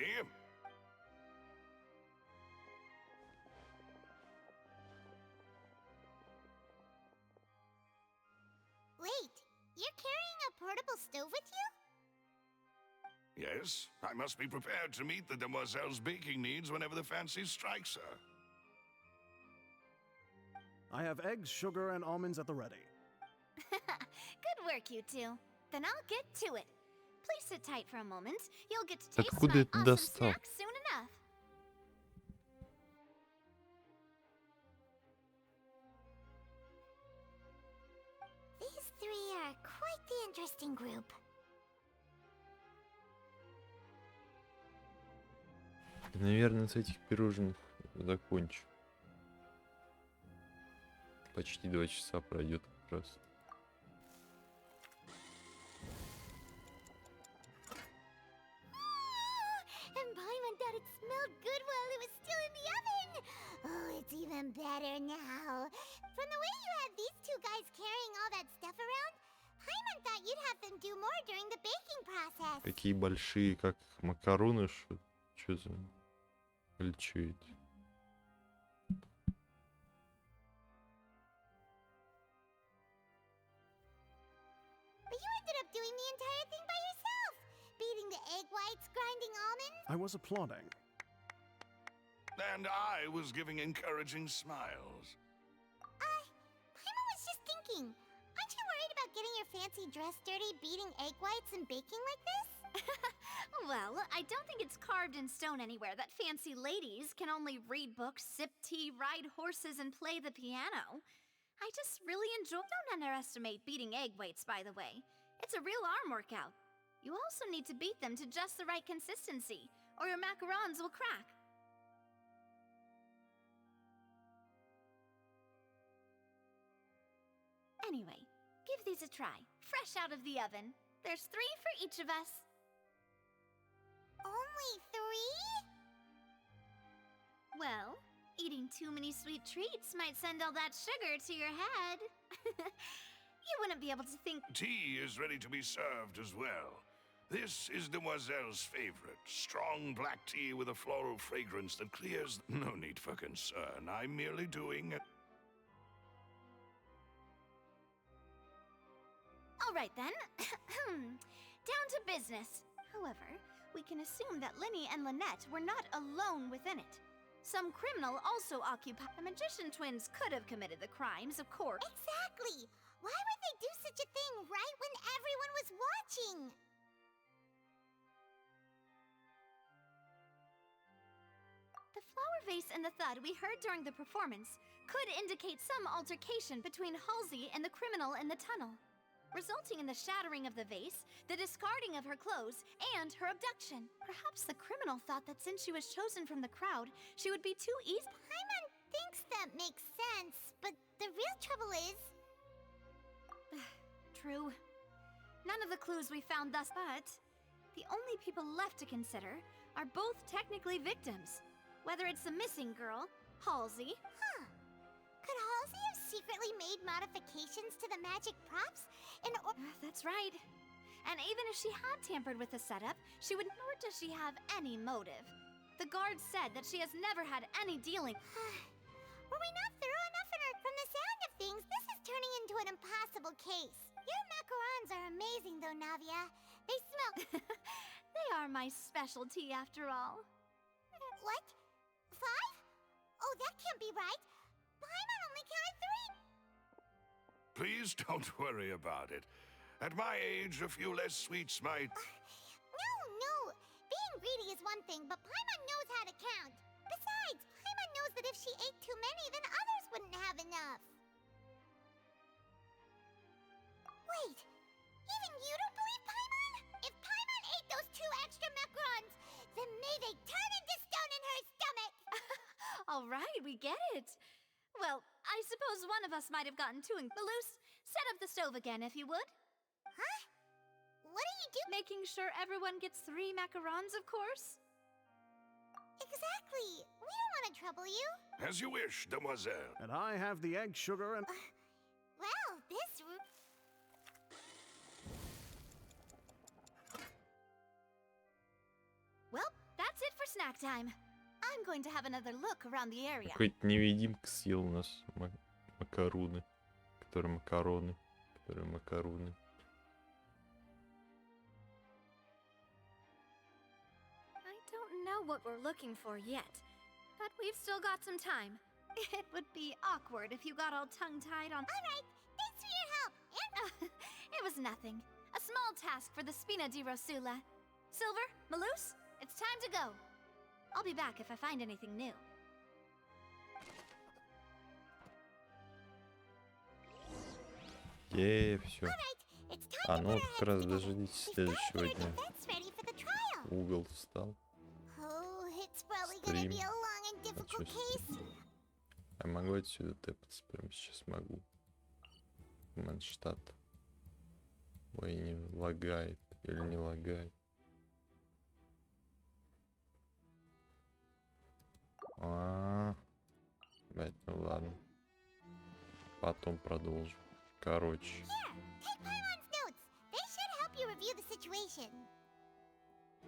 S7: Wait, you're carrying a portable stove with you?
S4: Yes, I must be prepared to meet the Demoiselle's baking needs whenever the fancy strikes her.
S3: I have eggs, sugar, and almonds at the ready.
S22: Good work, you two. then I'll get to it. Please sit tight for a moment. You'll get to taste
S1: Откуда
S22: my
S1: это
S22: awesome
S1: достал?
S22: snack soon enough.
S7: These three are quite the interesting group.
S1: Наверное, с этих пирожных закончу. Почти 2 часа пройдет как раз.
S7: And Paimon thought it smelled good while it was still in the oven. Oh, it's even better now. From the way you had these two guys carrying all that stuff around, Paimon thought you'd have them do more during the baking process.
S1: Какие большие, как макароны, что? Чё за... Или чё это?
S7: But you ended up doing the entire thing by yourself. Beating the egg whites, grinding almonds.
S3: I was applauding.
S4: And I was giving encouraging smiles.
S7: Paimon was just thinking. Aren't you worried about getting your fancy dress dirty, beating egg whites and baking like this?
S22: Well, I don't think it's carved in stone anywhere that fancy ladies can only read books, sip tea, ride horses, and play the piano. I just really enjoy. Don't underestimate beating egg weights, by the way. It's a real arm workout. You also need to beat them to just the right consistency, or your macarons will crack. Anyway, give these a try, fresh out of the oven. There's 3 for each of us.
S7: Only 3?
S22: Well, eating too many sweet treats might send all that sugar to your head. You wouldn't be able to think.
S4: Tea is ready to be served as well. This is Demoiselle's favorite. Strong black tea with a floral fragrance that clears... No need for concern. I'm merely doing...
S22: All right then. Down to business. However, we can assume that Linny and Lynette were not alone within it. Some criminal also occupied. The magician twins could have committed the crimes, of course.
S7: Exactly! Why would they do such a thing right when everyone was watching?
S22: The flower vase and the thud we heard during the performance could indicate some altercation between Halsey and the criminal in the tunnel, resulting in the shattering of the vase, the discarding of her clothes, and her abduction. Perhaps the criminal thought that since she was chosen from the crowd, she would be too easy.
S7: Paimon thinks that makes sense, but the real trouble is...
S22: True. None of the clues we found thus, but the only people left to consider are both technically victims. Whether it's the missing girl, Halsey.
S7: Huh. Could Halsey have secretly made modifications to the magic props in order...
S22: That's right. And even if she had tampered with the setup, she would... Nor does she have any motive. The guard said that she has never had any dealing...
S7: Were we not thorough enough in her... From the sound of things, this is turning into an impossible case. Your macarons are amazing, though, Navia. They smell...
S22: They are my specialty, after all.
S7: What? 5? Oh, that can't be right. Paimon only counted 3.
S4: Please don't worry about it. At my age, a few less sweets might...
S7: No. Being greedy is one thing, but Paimon knows how to count. Besides, Paimon knows that if she ate too many, then others wouldn't have enough. Wait, even you don't believe Paimon? If Paimon ate those 2 extra macarons, then may they turn into stone in her stomach!
S22: All right, we get it. Well, I suppose one of us might have gotten too loose. Set up the stove again, if you would.
S7: Huh? What are you doing?
S22: Making sure everyone gets 3 macarons, of course.
S7: Exactly. We don't want to trouble you.
S4: As you wish, Demoiselle.
S3: And I have the egg sugar and...
S7: Well, this...
S22: Well, that's it for snack time. I'm going to have another look around the area.
S1: Какой-то невидимка съел у нас макароны. Которые макароны.
S22: I don't know what we're looking for yet, but we've still got some time. It would be awkward if you got all tongue-tied on...
S7: All right, thanks for your help. And...
S22: It was nothing. A small task for the Spina di Rosula. Silver, Malus, it's time to go. I'll be back if I find anything new.
S1: Все. А, ну вот как раз дождитесь следующего дня. Угол встал. Стрим. А чё стрим? Я могу отсюда тэпаться? Прямо сейчас могу. Манштадт. Ой, не лагает. Или не лагает. Блять, ну ладно. Потом продолжу. Короче.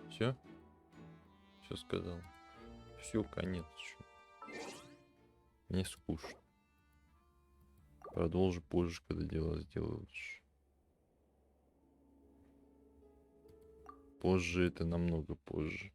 S1: Все? Все сказал. Все, конец. Мне скучно. Продолжу позже, когда дела сделаешь. Позже это намного позже.